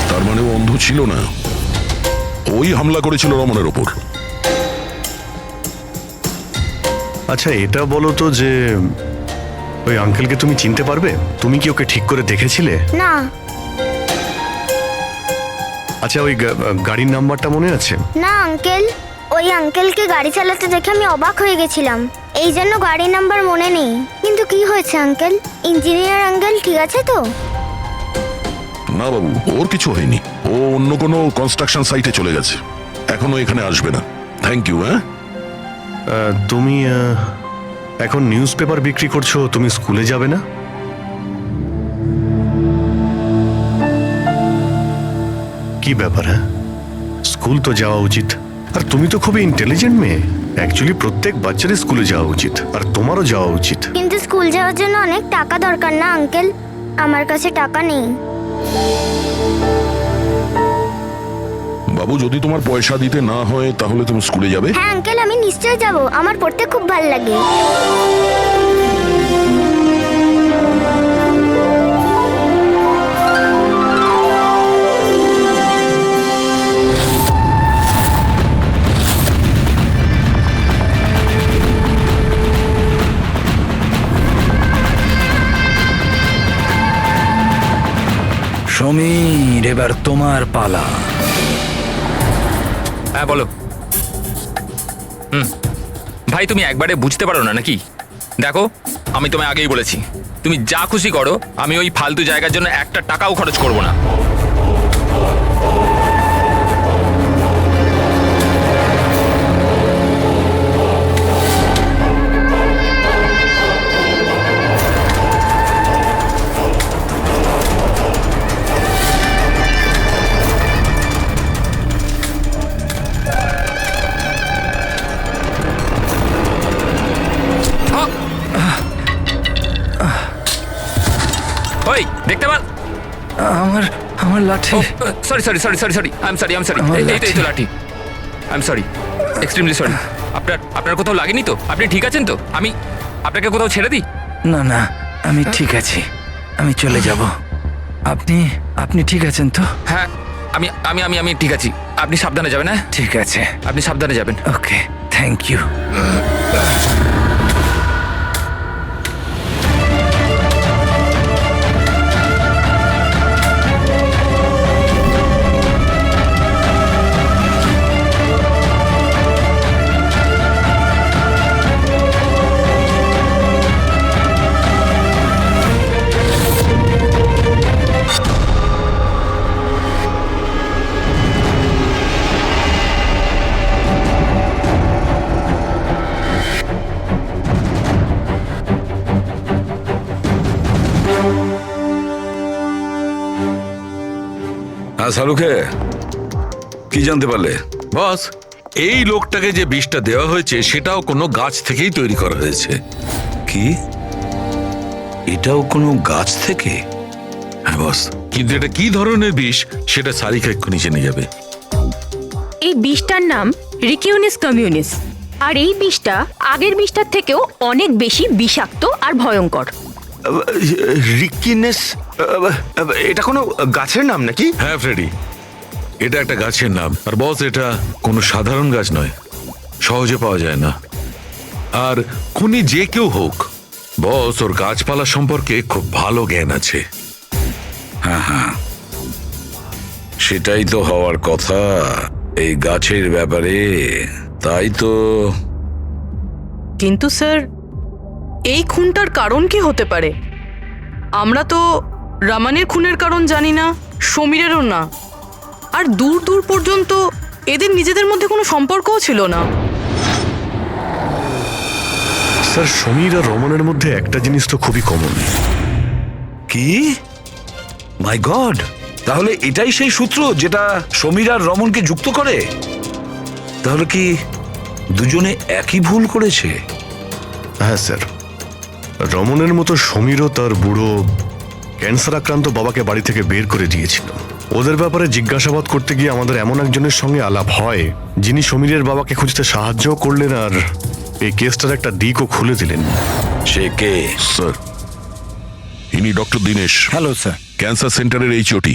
তার মানে ও অন্ধ ছিল না, ওই হামলা করেছিল রমনের ওপর। আচ্ছা এটা বলো তো যে ওই আঙ্কেলকে তুমি চিনতে পারবে? তুমি কি ওকে ঠিক করে দেখেছিলে? না। আচ্ছা ওই গাড়ির নাম্বারটা মনে আছে? না আঙ্কেল, ওই আঙ্কেলকে গাড়ি চালাতে দেখে আমি অবাক হয়ে গেছিলাম, এই জন্য গাড়ির নাম্বার মনে নেই। কিন্তু কি হয়েছে আঙ্কেল? ইঞ্জিনিয়ার আঙ্কেল ঠিক আছে তো? না বাবু, ওর কিছু হয়নি, ও অন্য কোনো কনস্ট্রাকশন সাইটে চলে গেছে, এখনো এখানে আসবে না। Thank you. হ্যাঁ তুমি এখন নিউজ পেপার বিক্রি করছো, তুমি স্কুলে যাবে না? কি ব্যাপার? হ্যাঁ, স্কুল তো যাওয়া উচিত। আর তুমি তো খুবই ইন্টেলিজেন্ট মেয়ে, অ্যাকচুয়ালি প্রত্যেক বাচ্চারই স্কুলে যাওয়া উচিত, আর তোমারও যাওয়া উচিত। কিন্তু স্কুল যাওয়ার জন্য অনেক টাকা দরকার না আঙ্কেল? আমার কাছে টাকা নেই। বাবু, যদি তোমার পয়সা দিতে না হয় তাহলে তুমি স্কুলে যাবে? হ্যাঁ আঙ্কেল, আমি নিশ্চয়ই যাব, আমার পড়তে খুব ভালো লাগে। সমীর, এবার তোমার পালা। হ্যাঁ বলো। ভাই তুমি একবারে বুঝতে পারো না নাকি? দেখো আমি তোমায় আগেই বলেছি, তুমি যা খুশি করো, আমি ওই ফালতু জায়গার জন্য একটা টাকাও খরচ করব না। ওই দেখতে পাল। আমার আমার লাঠি। Sorry sorry sorry sorry sorry I am sorry আমার এই তো লাঠি। I am sorry, extremely sorry. আপনার কোথাও লাগেনি তো? আপনি ঠিক আছেন তো? আমি আপনাকে কোথাও ছেড়ে দিই? না না, আমি ঠিক আছি, আমি চলে যাব। আপনি আপনি ঠিক আছেন তো? হ্যাঁ, আমি আমি আমি আমি ঠিক আছি। আপনি সাবধানে যাবেন। হ্যাঁ ঠিক আছে, আপনি সাবধানে যাবেন। ওকে, থ্যাংক ইউ। হ্যাঁ শাহরুখে, কি জানতে পারলে? বস, এই লোকটাকে যে বিষটা দেওয়া হয়েছে সেটাও কোনো গাছ থেকেই তৈরি করা হয়েছে। কি, এটাও কোনো গাছ থেকে? হ্যাঁ বস, কিন্তু এটা কি ধরনের বিষ সেটা সারিকা এক্ষুনি জেনে যাবে। এই বিষটার নাম রিকিউনিস কমিউনিস, আর এই বিষটা আগের বিষটার থেকেও অনেক বেশি বিষাক্ত আর ভয়ঙ্কর। রিকিনেস, এটা কোনো গাছের নাম নাকি? হ্যাঁ ফ্রেডি, এটা একটা গাছের নাম। আর বস, এটা কোনো সাধারণ গাছ নয়, সহজে পাওয়া যায় না। আর খুনি যে কেউ হোক, বস ওর গাছপালা সম্পর্কে খুব ভালো জ্ঞান আছে। হ্যাঁ হ্যাঁ, সেটাই তো হওয়ার কথা এই গাছের ব্যাপারে। তাই তো। কিন্তু স্যার, এই খুনটার কারণ কি হতে পারে? আমরা তো রামানের খুনের কারণ জানি না, সমীরেরও না, আর দূর দূর পর্যন্ত এদের নিজেদের মধ্যে কোনো সম্পর্কও ছিল না। স্যার, সমীর আর রমনের মধ্যে একটা জিনিস তো খুবই কমন। কি? মাই গড, তাহলে এটাই সেই সূত্র যেটা সমীর আর রমনকে যুক্ত করে? তাহলে কি দুজনে একই ভুল করেছে? হ্যাঁ স্যার, রমনের মতো সমীরও তার বুড়ো ক্যান্সার আক্রান্ত বাবাকে বাড়ি থেকে বের করে দিয়েছিল। ওদের ব্যাপারে জিজ্ঞাসাবাদ করতে গিয়ে আমাদের এমন একজনের সঙ্গে আলাপ হয়, যিনি সমীরের বাবাকে খুঁজতে সাহায্য করলেন আর এই কেসটার একটা দিকও খুলে দিলেন। সে কে? স্যার, ইনি doctor Dinesh. Hello sir. Cancer সেন্টারের এইচওটি।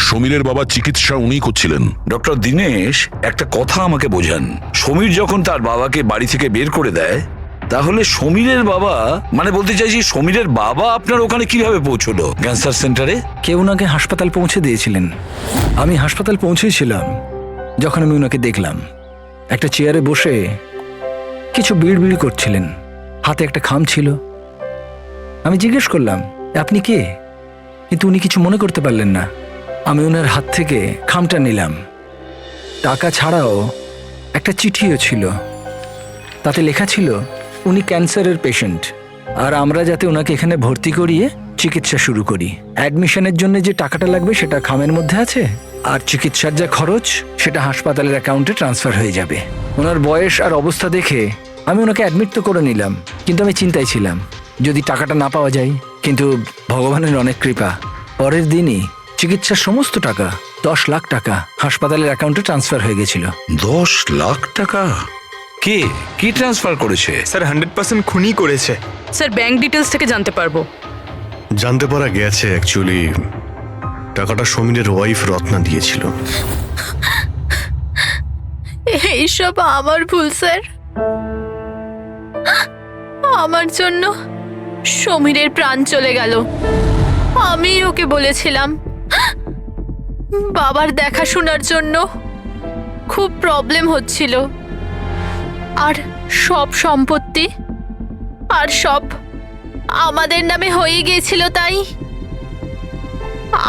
সমীরের বাবার চিকিৎসা উনিই করছিলেন। ডক্টর দীনেশ, একটা কথা আমাকে বোঝান। সমীর যখন তার বাবাকে বাড়ি থেকে বের করে দেয়, তাহলে সমীরের বাবা, মানে বলতে চাইছি সমীরের বাবা আপনার ওখানে কিভাবে পৌঁছলো ক্যান্সার সেন্টারে? কেউ ওনাকে হাসপাতাল পৌঁছে দিয়েছিলেন। আমি হাসপাতাল পৌঁছেছিলাম যখন আমি ওনাকে দেখলাম একটা চেয়ারে বসে কিছু বিড়বিড় করছিলেন, হাতে একটা খাম ছিল। আমি জিজ্ঞেস করলাম, আপনি কে? কিন্তু উনি কিছু মনে করতে পারলেন না। আমি ওনার হাত থেকে খামটা নিলাম। টাকা ছাড়াও একটা চিঠিও ছিল, তাতে লেখা ছিল উনি ক্যান্সারের পেশেন্ট, আর আমরা যাতে ওনাকে এখানে ভর্তি করিয়ে চিকিৎসা শুরু করি। অ্যাডমিশনের জন্য যে টাকাটা লাগবে সেটা খামের মধ্যে আছে, আর চিকিৎসার যা খরচ সেটা হাসপাতালের অ্যাকাউন্টে ট্রান্সফার হয়ে যাবে। ওনার বয়স আর অবস্থা দেখে আমি ওনাকে অ্যাডমিট তো করে নিলাম, কিন্তু আমি চিন্তায় ছিলাম যদি টাকাটা না পাওয়া যায়। কিন্তু ভগবানের অনেক কৃপা, পরের দিনই চিকিৎসার সমস্ত টাকা 10 লাখ টাকা হাসপাতালের অ্যাকাউন্টে ট্রান্সফার হয়ে গেছিল। 10 লাখ টাকা? কে কি ট্রান্সফার করেছে? স্যার 100% খুনি করেছে। স্যার, ব্যাংক ডিটেলস থেকে জানতে পারবো? জানতে পারা গেছে অ্যাকচুয়ালি টাকাটা সমীরের ওয়াইফ রত্না দিয়েছিল। এইসব আমার ভুল স্যার। আমার জন্য সমীরের প্রাণ চলে গেল। আমি ওকে বলেছিলাম বাবার দেখাশোনার জন্য খুব প্রবলেম হচ্ছিল, আর সব সম্পত্তি আর সব আমাদের নামে হয়ে গিয়েছিল। তাই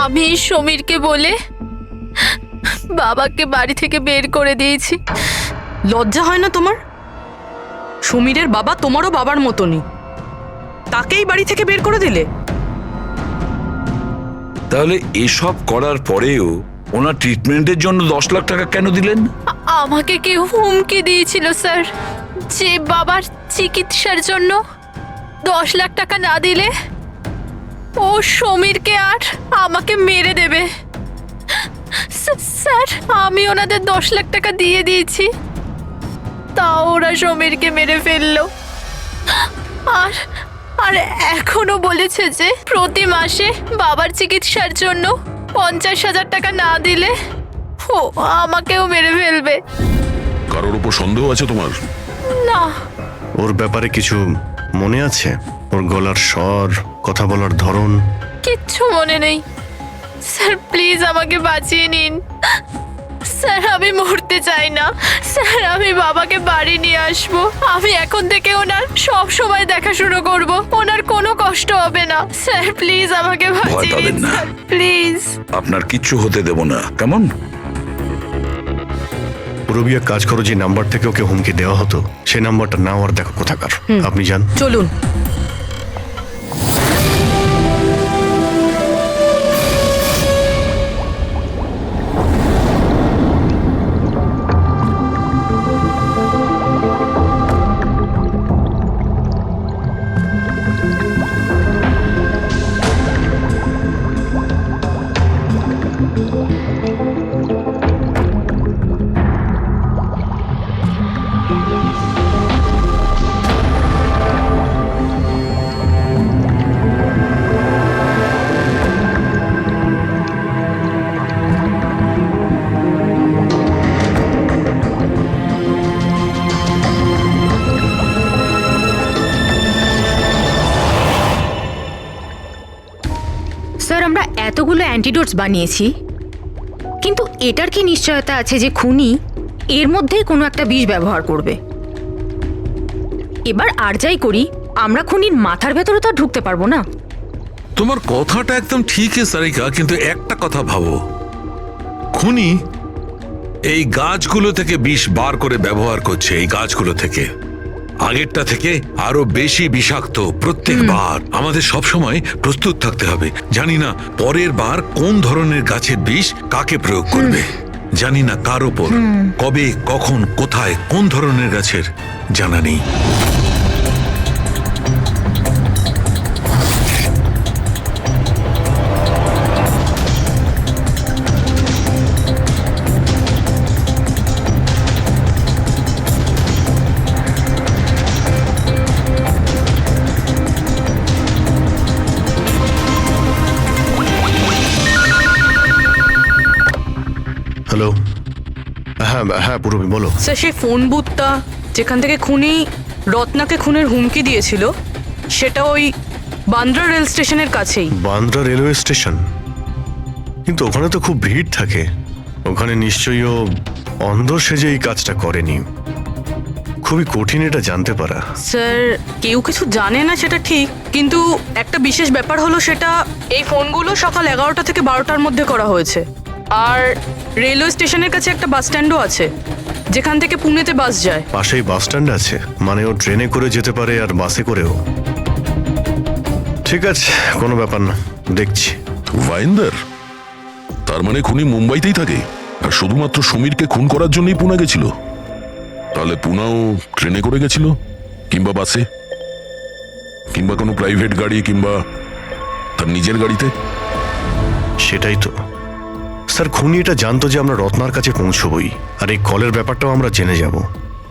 আমি সমীরকে বলে বাবাকে বাড়ি থেকে বের করে দিয়েছি। লজ্জা হয় না তোমার? সমীরের বাবা তোমারও বাবার মতনই, তাকেই বাড়ি থেকে বের করে দিলে। তাহলে এসব করার পরেও ওনার ট্রিটমেন্টের জন্য 10 লাখ টাকা কেন দিলেন? আমাকে কেউ হুমকি দিয়েছিল স্যার, যে বাবার চিকিৎসার জন্য 10 লাখ টাকা না দিলে ও সমীরকে আর আমাকে মেরে দেবে। স্যার, আমি ওনাদের 10 লাখ টাকা দিয়ে দিয়েছি, তাও ওরা সমীরকে মেরে ফেললো। আর আর এখনো বলেছে যে প্রতি মাসে বাবার চিকিৎসার জন্য 50,000 টাকা না দিলে ও আমাকেও মেরে ফেলবে। কারোর উপর সন্দেহ আছে তোমার? না। ওর ব্যাপারে কিছু মনে আছে? ওর গলার স্বর, কথা বলার ধরন? কিচ্ছু মনে নেই। স্যার প্লিজ আমাকে বাঁচিয়ে নিন। স্যার আমি মরতে চাই না। স্যার আমি বাবাকে বাড়ি নিয়ে আসবো। আমি এখন থেকে ওনার সব সময় দেখাশোনা করব। ওনার কোনো কষ্ট হবে না। স্যার প্লিজ আমাকে বাঁচিয়ে পাবেন নিন না। Sir, please. আপনার কিচ্ছু হতে দেব না, কেমন? পুরবিয়া কাজ করো যে নাম্বার থেকে ওকে হুমকি দেওয়া হতো, সেই নাম্বারটা নাও আর দেখো কোথাকার। আপনি যান। চলুন। স্যার আমরা এতগুলো অ্যান্টিডোটস বানিয়েছি, কিন্তু এটার কি নিশ্চয়তা আছে যে খুনি এর মধ্যেই কোনো একটা বিষ ব্যবহার করবে? এবার আর যাই করি, আমরা খুনির মাথার ভেতরে তো আর ঢুকতে পারবো না। তোমার কথাটা একদম ঠিকই সারিকা, কিন্তু একটা কথা ভাবো, খুনি এই গাছগুলো থেকে বিষ বার করে ব্যবহার করছে। এই গাছগুলো থেকে আগেরটা থেকে আরো বেশি বিষাক্ত প্রত্যেকবার। আমাদের সব সময় প্রস্তুত থাকতে হবে। জানি না পরের বার কোন ধরনের গাছের বিষ কাকে প্রয়োগ করবে, জানি না কার ওপর, কবে, কখন, কোথায়, কোন ধরনের গাছের জানা নেই। হ্যালো। হ্যাঁ হ্যাঁ পুরবি বলো। স্যার সেই ফোন বুথটা যেখান থেকে খুনি রত্নাকে খুনের হুমকি দিয়েছিল, সেটা ওই বান্দ্রা রেল স্টেশনের কাছেই। Bandra railway station? কিন্তু ওখানে তো খুব ভিড় থাকে। ওখানে নিশ্চয়ই ও অন্ধ সেজে এই কাজটা করেনি। খুবই কঠিন এটা জানতে পারা। স্যার কেউ কিছু জানে না সেটা ঠিক, কিন্তু একটা বিশেষ ব্যাপার হলো সেটা এই ফোনগুলো সকাল 11টা থেকে 12টার মধ্যে করা হয়েছে। আর রেলওয়ে স্টেশনের কাছে একটা বাস স্ট্যান্ডও আছে, যেখান থেকে পুনেতে বাস যায়। পাশেই বাস স্ট্যান্ড আছে, মানে ও ট্রেনে করে যেতে পারে আর বাসে করেও। ঠিক আছে, কোনো ব্যাপার না, দেখছি। ভাইন্দার, তার মানে খুনি মুম্বাইতেই থাকে আর শুধুমাত্র সমীরকে খুন করার জন্যই পুনা গেছিল? তাহলে পুনাও ট্রেনে করে গেছিল, কিংবা বাসে, কিংবা কোনো প্রাইভেট গাড়ি, কিংবা তার নিজের গাড়িতে। সেটাই তো স্যার, খুনি এটা জানতো যে আমরা রত্নার কাছে পৌঁছবই, আর এই কলের ব্যাপারটাও আমরা জেনে যাব।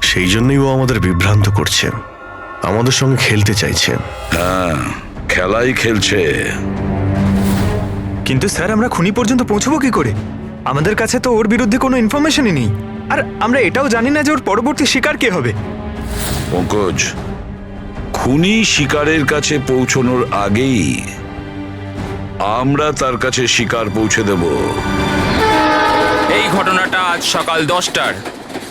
সেই জন্যই ও আমাদের বিভ্রান্ত করছে, আমাদের সঙ্গে খেলতে চাইছে। হ্যাঁ, খেলাই খেলছে। কিন্তু স্যার আমরা খুনি পর্যন্ত পৌঁছবো কি করে? আমাদের কাছে তো ওর বিরুদ্ধে কোনো ইনফরমেশনই নেই, আর আমরা এটাও জানি না যে ওর পরবর্তী শিকার কে হবে। পঙ্কজ, খুনি শিকারের কাছে পৌঁছানোর আগেই আমরা তার কাছে শিকার পৌঁছে দেব। এই ঘটনাটা আজ সকাল 10টার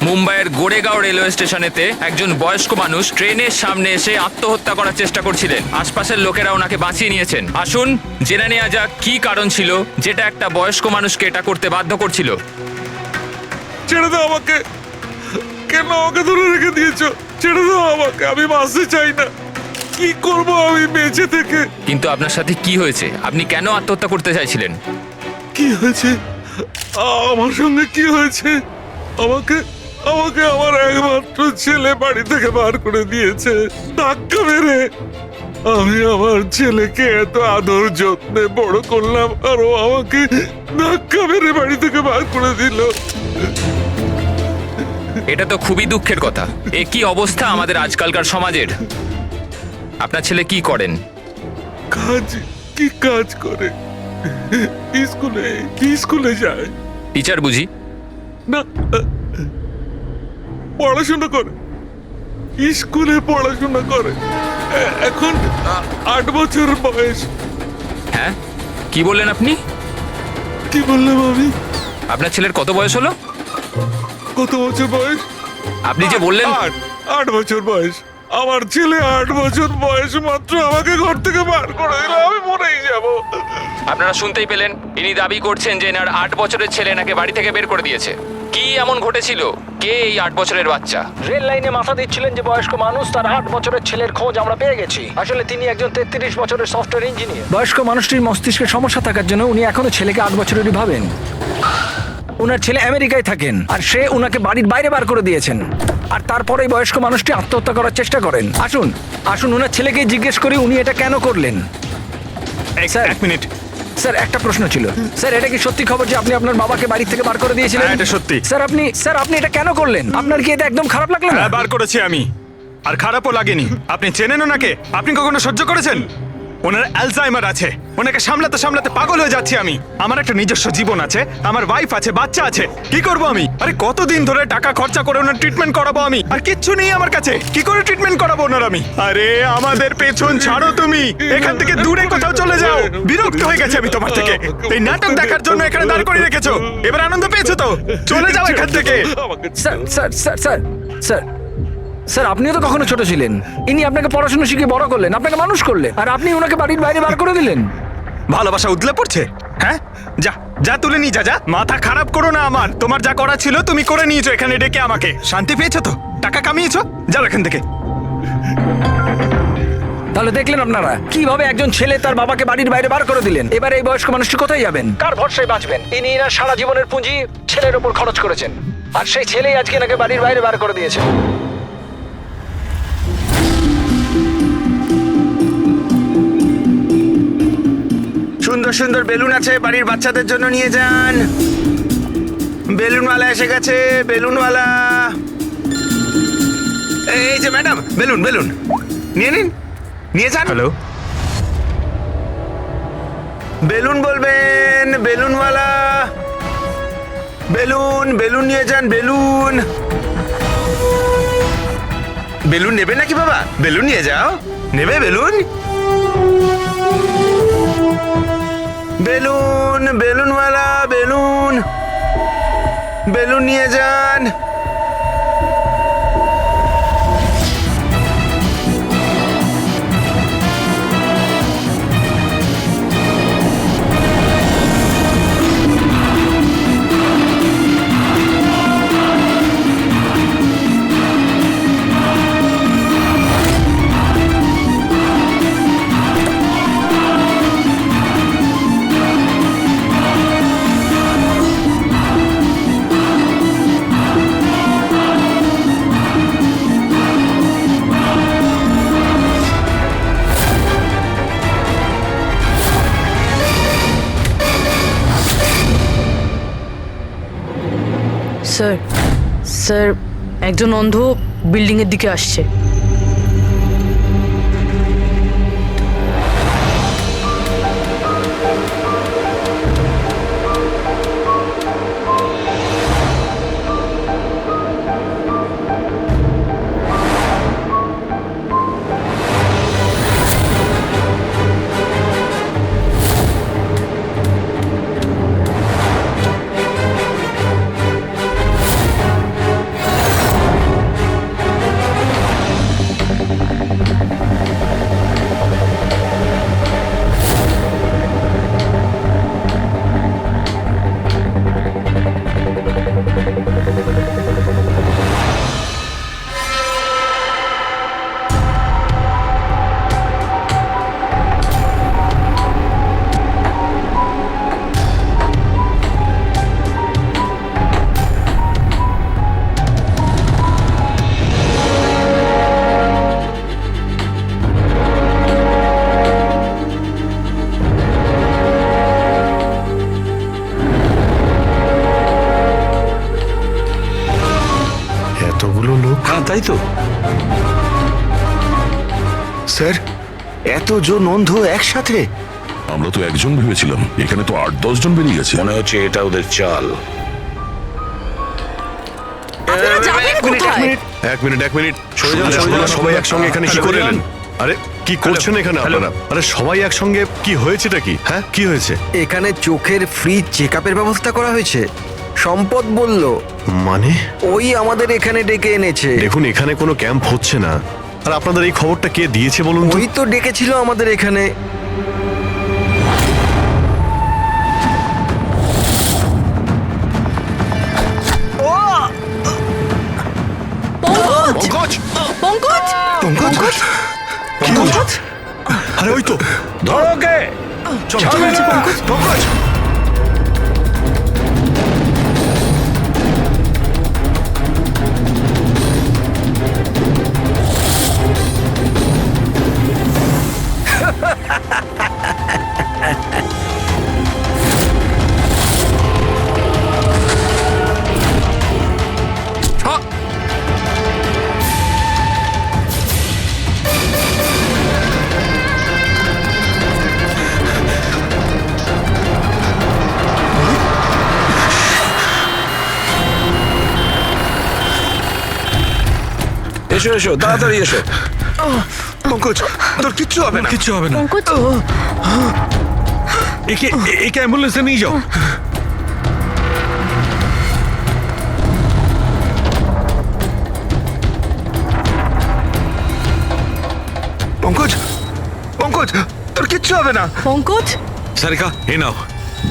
মুম্বাইয়ের গোরেগাঁও রেলওয়ে স্টেশনেতে একজন বয়স্ক মানুষ ট্রেনের সামনে এসে আত্মহত্যা করার চেষ্টা করছিলেন। আশপাশের লোকেরা ওনাকে বাঁচিয়ে নিয়েছেন। আসুন জেনে নেওয়া যাক কি কারণ ছিল যেটা একটা বয়স্ক মানুষকে এটা করতে বাধ্য করছিল। ছেড়ে দাও আমাকে, কেন আমাকে ধরে রেখে দিয়েছো? ছেড়ে দাও আমাকে, আমি বাঁচতে চাই না। কি করব আমি বেঁচে থেকে? কিন্তু আপনার সাথে কি হয়েছে? আপনি কেন আত্মহত্যা করতে চাইছিলেন? কি হয়েছে? আমার সঙ্গে কি হয়েছে? আমাকে আমাকে আমার একমাত্র ছেলে বাড়ি থেকে বার করে দিয়েছে ধাক্কা মেরে। আমি আমার ছেলেকে এত আদর যত্নে বড় করলাম আর ও আমাকে ধাক্কা মেরে বাড়ি থেকে বার করে দিল। এটা তো খুবই দুঃখের কথা। এ কি অবস্থা আমাদের আজকালকার সমাজের। আপনার ছেলে কি করেন? কাজ করে, স্কুলে যায়। টিচার বুঝি? না, পড়াশোনা করে, স্কুলে পড়াশোনা করে। এখন 8 বছর বয়স। হ্যাঁ, কি বললেন আপনি? কি বললাম আমি? আপনার ছেলের কত বয়স হলো? কত বছর বয়স? আপনি যে বললেন 8 বছর বয়স। আমার ছেলে 8 বছর বয়স মাত্র আমাকে ঘর থেকে বার করে দিল, আমি মরেই যাব। আপনারা শুনতেই পেলেন, ইনি দাবি করছেন যে এনার 8 বছরের ছেলে নাকি বাড়ি থেকে বের করে দিয়েছে। কি এমন ঘটেছিল? কে এই 8 বছরের বাচ্চা? রেল লাইনে মাথা দিচ্ছিলেন যে বয়স্ক মানুষ, তার 8 বছরের ছেলের খোঁজ আমরা পেয়ে গেছি। আসলে তিনি একজন 33 বছরের সফটওয়্যার ইঞ্জিনিয়ার। বয়স্ক মানুষটির মস্তিষ্কে সমস্যা থাকার জন্য উনি এখনো ছেলেকে 8 বছরেরই ভাবেন। উনার ছেলে আমেরিকায় থাকেন আর সে উনাকে বাড়ির বাইরে বার করে দিয়েছেন। আর তারপরেই বয়স্ক মানুষটি আত্মহত্যা করার চেষ্টা করেন। আসুন আসুন উনার ছেলেকে জিজ্ঞেস করি উনি এটা কেন করলেন। স্যার, 1 মিনিট স্যার একটা প্রশ্ন ছিল। স্যার, এটা কি সত্যি খবর যে আপনি আপনার বাবাকে বাড়ি থেকে বার করে দিয়েছিলেন? হ্যাঁ, এটা সত্যি। স্যার আপনি এটা কেন করলেন? আপনার কি এটা একদম খারাপ লাগলো না? হ্যাঁ, বার করেছি আমি, আর খারাপও লাগেনি। আপনি চেনেন ওনাকে? আপনি কখনো সহ্য করেছেন? ওনার অ্যালজাইমার আছে, ওনাকে সামলাতে সামলাতে পাগল হয়ে যাচ্ছি আমি। আমার একটা নিজস্ব জীবন আছে, আমার ওয়াইফ আছে, বাচ্চা আছে। কি করব আমি? আরে কতদিন ধরে টাকা খরচা করে ওনার ট্রিটমেন্ট করাবো আমি, আর কিচ্ছু নেই আমার কাছে। কি করে ট্রিটমেন্ট করাবো ওনার আমি? আরে আমাদের পেছন ছাড়ো তুমি, এখান থেকে দূরে কোথাও চলে যাও। বিরক্ত হয়ে গেছে আমি তোমার থেকে। এই নাটক দেখার জন্য এখানে দাঁড় করিয়ে রেখেছো। এবার আনন্দ পেয়েছো তো? চলে যাও এখান থেকে। Sir sir sir sir sir sir, আপনিও তো কখনো ছোট ছিলেন। ইনি আপনাকে পড়াশোনা শিখিয়ে বড় করলেন, আপনাকে মানুষ করলেন, আর আপনি ওনাকে বাড়ির বাইরে বার করে দিলেন। ভালোবাসা উদলে পড়ছে? হ্যাঁ, যা যা তুলে নিয়ে যা। মাথা খারাপ করো না আমার। তোমার যা করা ছিল তুমি করে নিয়েছো এখানে ডেকে আমাকে। শান্তি পেয়েছো তো? টাকা কামিয়েছো? যাও এখান থেকে। তাহলে দেখলেন আপনারা কিভাবে একজন ছেলে তার বাবাকে বাড়ির বাইরে বার করে দিলেন। এবার এই বয়স্ক মানুষটি কোথায় যাবেন? কার ভরসায় বাঁচবেন? ইনি এনার সারা জীবনের পুঁজি ছেলের ওপর খরচ করেছেন, আর সেই ছেলেই আজকে এনাকে বাড়ির বাইরে বার করে দিয়েছে। সুন্দর সুন্দর বেলুন আছে, বাড়ির বাচ্চাদের জন্য নিয়ে যান। বেলুনওয়ালা এসে গেছে, বেলুনওয়ালা। এই যে ম্যাডাম, বেলুন বেলুন নিয়ে নিন, নিয়ে যান। হ্যালো, বেলুন বলবেন, বেলুনওয়ালা। বেলুন বেলুন নিয়ে যান, বেলুন। বেলুন নেবে নাকি বাবা? বেলুন নিয়ে যাও। নেবে বেলুন? বেলুন বেলুনওয়ালা, বেলুন বেলুন নিয়ে যান। স্যার, স্যার, একজন অন্ধ বিল্ডিং এর দিকে আসছে। এতজন অন্ধ একসাথে? আমরা তো একজন ভেবেছিলাম, এখানে তো 8-10 জন বেরিয়ে গেছে। মনে হচ্ছে এটা ওদের চাল। আপনারা যাবেন কোথায়? এক মিনিট সরে যান, সবাই একসঙ্গে এখানে কি করে এলেন? আরে কি করছেন এখানে আপনারা? আরে সবাই একসঙ্গে, কি হয়েছেটা কি? হ্যাঁ, কি হয়েছে? এখানে চোখের ফ্রি চেক আপের ব্যবস্থা করা হয়েছে। সম্পদ বলল, মানে ওই আমাদের এখানে ডেকে এনেছে। দেখুন, এখানে কোনো ক্যাম্প হচ্ছে না। আর আপনাদের এই খবরটা কে দিয়েছে বলুন তো? ওই তো ডেকেছিল আমাদের এখানে। পঙ্কজ! পঙ্কজ পঙ্কজ! কি হলো? আরে ওই তো, ধরো ওকে। চলো পঙ্কজ! এসো এসো, তাড়াতাড়ি এসো। পঙ্কজ, তোর কিচ্ছু হবে না। কিচ্ছু হবে না। পঙ্কজ একে অ্যাম্বুলেন্সে নিয়ে যাও। পঙ্কজ, পঙ্কজ, তোর কিচ্ছু হবে না। পঙ্কজ সারিকা, এ নাও,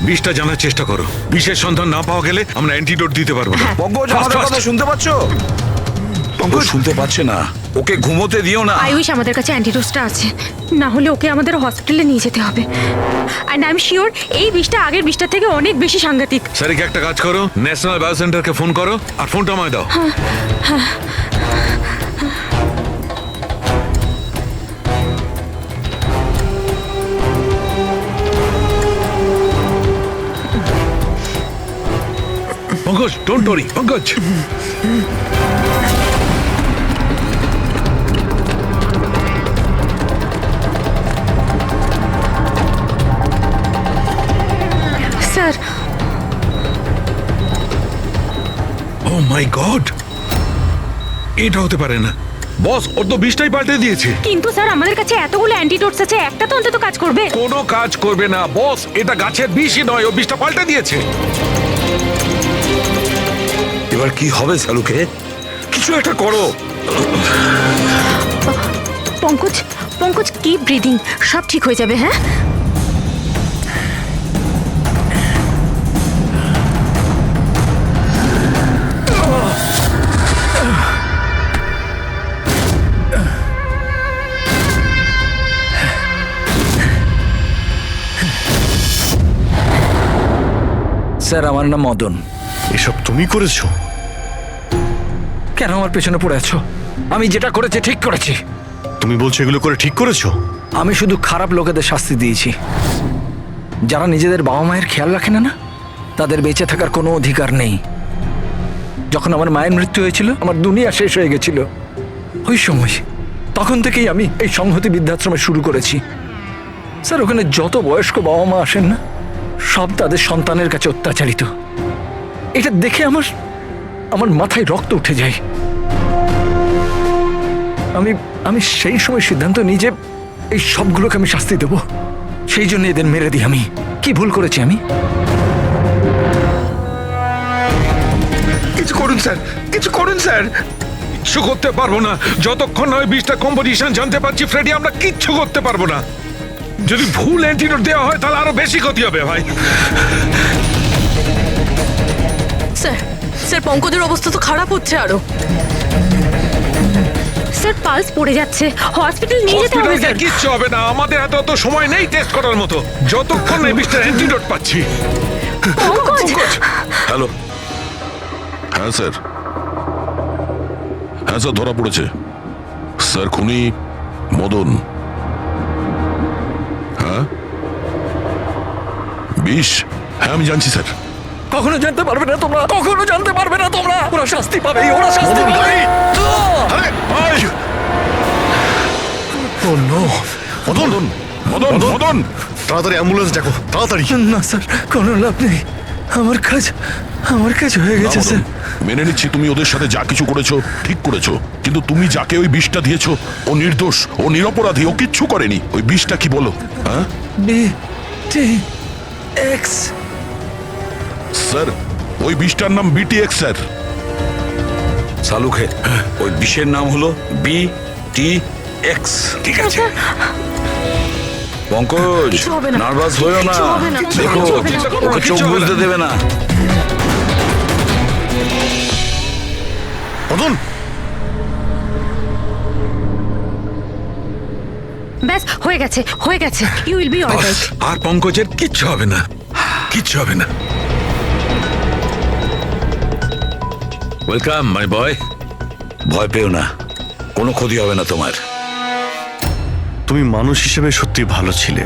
বিষটা জানার চেষ্টা করো। বিষের সন্ধান না পাওয়া গেলে আমরা অ্যান্টিডোট দিতে পারবো না। পঙ্কজ, Fast, আমাদের fast. কথা শুনতে পাচ্ছ? পঙ্কজ, শুনতে পাচ্ছে না। ওকে ঘুমোতে দিও না। আই উইশ আমাদের কাছে অ্যান্টিডোজটা আছে, না হলে ওকে আমাদের হসপিটালে নিয়ে যেতে হবে। অ্যান্ড আই এম শিওর এই বিষটা আগের বিষটার থেকে অনেক বেশি সাংঘাতিক। সারিকা, একটা কাজ করো, ন্যাশনাল বায়ো সেন্টারকে ফোন করো আর ফোনটা আমায় দাও। Pankaj, don't worry, Pankaj. Sir oh my God, এটা হতে পারে না। বস, ওর তো বিষটাই পাল্টে দিয়েছে। কিন্তু স্যার আমাদের কাছে এতগুলো অ্যান্টিডোটস আছে, একটা তো অন্তত কাজ করবে। কোনো কাজ করবে না বস, এটা গাছের বিষই নয়, ও বিষটা পাল্টে দিয়েছে। এবার কি হবে সালুকে? কিছু একটা করো। পঙ্কজ পঙ্কজ কিপ ব্রিদিং, সব ঠিক হয়ে যাবে। হ্যাঁ স্যার, আমার নাম মদন। এসব তুমি করেছো? কেন আমার পেছনে পড়ে আছো? আমি যেটা করেছি ঠিক করেছি। তুমি বলছো এগুলো করে ঠিক করেছো? আমি শুধু খারাপ লোকেদের শাস্তি দিয়েছি। যারা নিজেদের বাবা মায়ের খেয়াল রাখে না, তাদের বেঁচে থাকার কোনো অধিকার নেই। যখন আমার মায়ের মৃত্যু হয়েছিল, আমার দুনিয়া শেষ হয়ে গেছিল। ওই সময়, তখন থেকেই আমি এই সংহতি বৃদ্ধাশ্রমে শুরু করেছি। স্যার, ওখানে যত বয়স্ক বাবা মা আসেন না, সব তাদের সন্তানের কাছে অত্যাচারিত। এটা দেখে আমার মাথায় রক্ত উঠে যায়। আমি সেই সময় সিদ্ধান্ত নিই যে এই সবগুলোকে আমি শাস্তি দেব। সেই জন্য এদের মেরে দিই। আমি কি ভুল করেছি? আমি কিছু করুন স্যার, কিছু করুন স্যার। কিচ্ছু করতে পারবো না যতক্ষণ না ওই বিষটা কম্পোজিশন জানতে পারছি। ফ্রেডি, আমরা কিচ্ছু করতে পারবো না। যদি ভুল অ্যান্টিডোট দেওয়া হয় তাহলে আরো বেশি ক্ষতি হবে ভাই। স্যার, স্যার পঙ্কজের অবস্থা তো খারাপ হচ্ছে আরো। স্যার, পালস পড়ে যাচ্ছে, হসপিটাল নিয়ে যেতে হবে। হসপিটালে কিচ্ছু হবে না, আমাদের হাতে অত সময় নেই টেস্ট করার মতো। যতক্ষণ না এই বিষটার অ্যান্টিডোট পাচ্ছি। পঙ্কজ হ্যালো, হ্যাঁ স্যার, হ্যাঁ স্যার, ধরা পড়েছে স্যার। খুনি মদন। হ্যাঁ, বিষ। হ্যাঁ, আমি জানছি স্যার। কখনো জানতে পারবে না তোমরা, কখনো জানতে পারবে না তোমরা। ওরা শাস্তি পাবে, ওরা শাস্তি পাবে। ও নো, মদন মদন মদন তাড়াতাড়ি অ্যাম্বুলেন্স ডাকো, তাড়াতাড়ি। না স্যার, কোনো লাভ নেই। আমার কাজ হয়ে না, গেছে মদন, স্যার। মেনে নিচ্ছি তুমি ওদের সাথে যা কিছু করেছো ঠিক করেছো, কিন্তু তুমি যাকে ওই বিষটা দিয়েছো ও নির্দোষ, ও নিরপরাধী, ও কিচ্ছু করেনি। ওই বিষটা কি বলো? হ্যাঁ BTX। স্যার, ওই বিষটার নাম BTX স্যার। সালুখে ওই বিষের নাম হলো BTX। ঠিক আছে পঙ্কজ, কিছু হবে না। নার্ভাস হয়েও না, কিছু হবে না। দেখো কিছু হবে না। ওকে চোখ বুঝতে দেবে না। মদন, ব্যাস হয়ে গেছে, হয়ে গেছে। You will be alright. আর পঙ্কজের কিচ্ছু হবে না, কিচ্ছু হবে না। Welcome my boy. ভয় পেও না, কোনো ক্ষতি হবে না তোমার। তুমি মানুষ হিসেবে সত্যি ভালো ছিলে।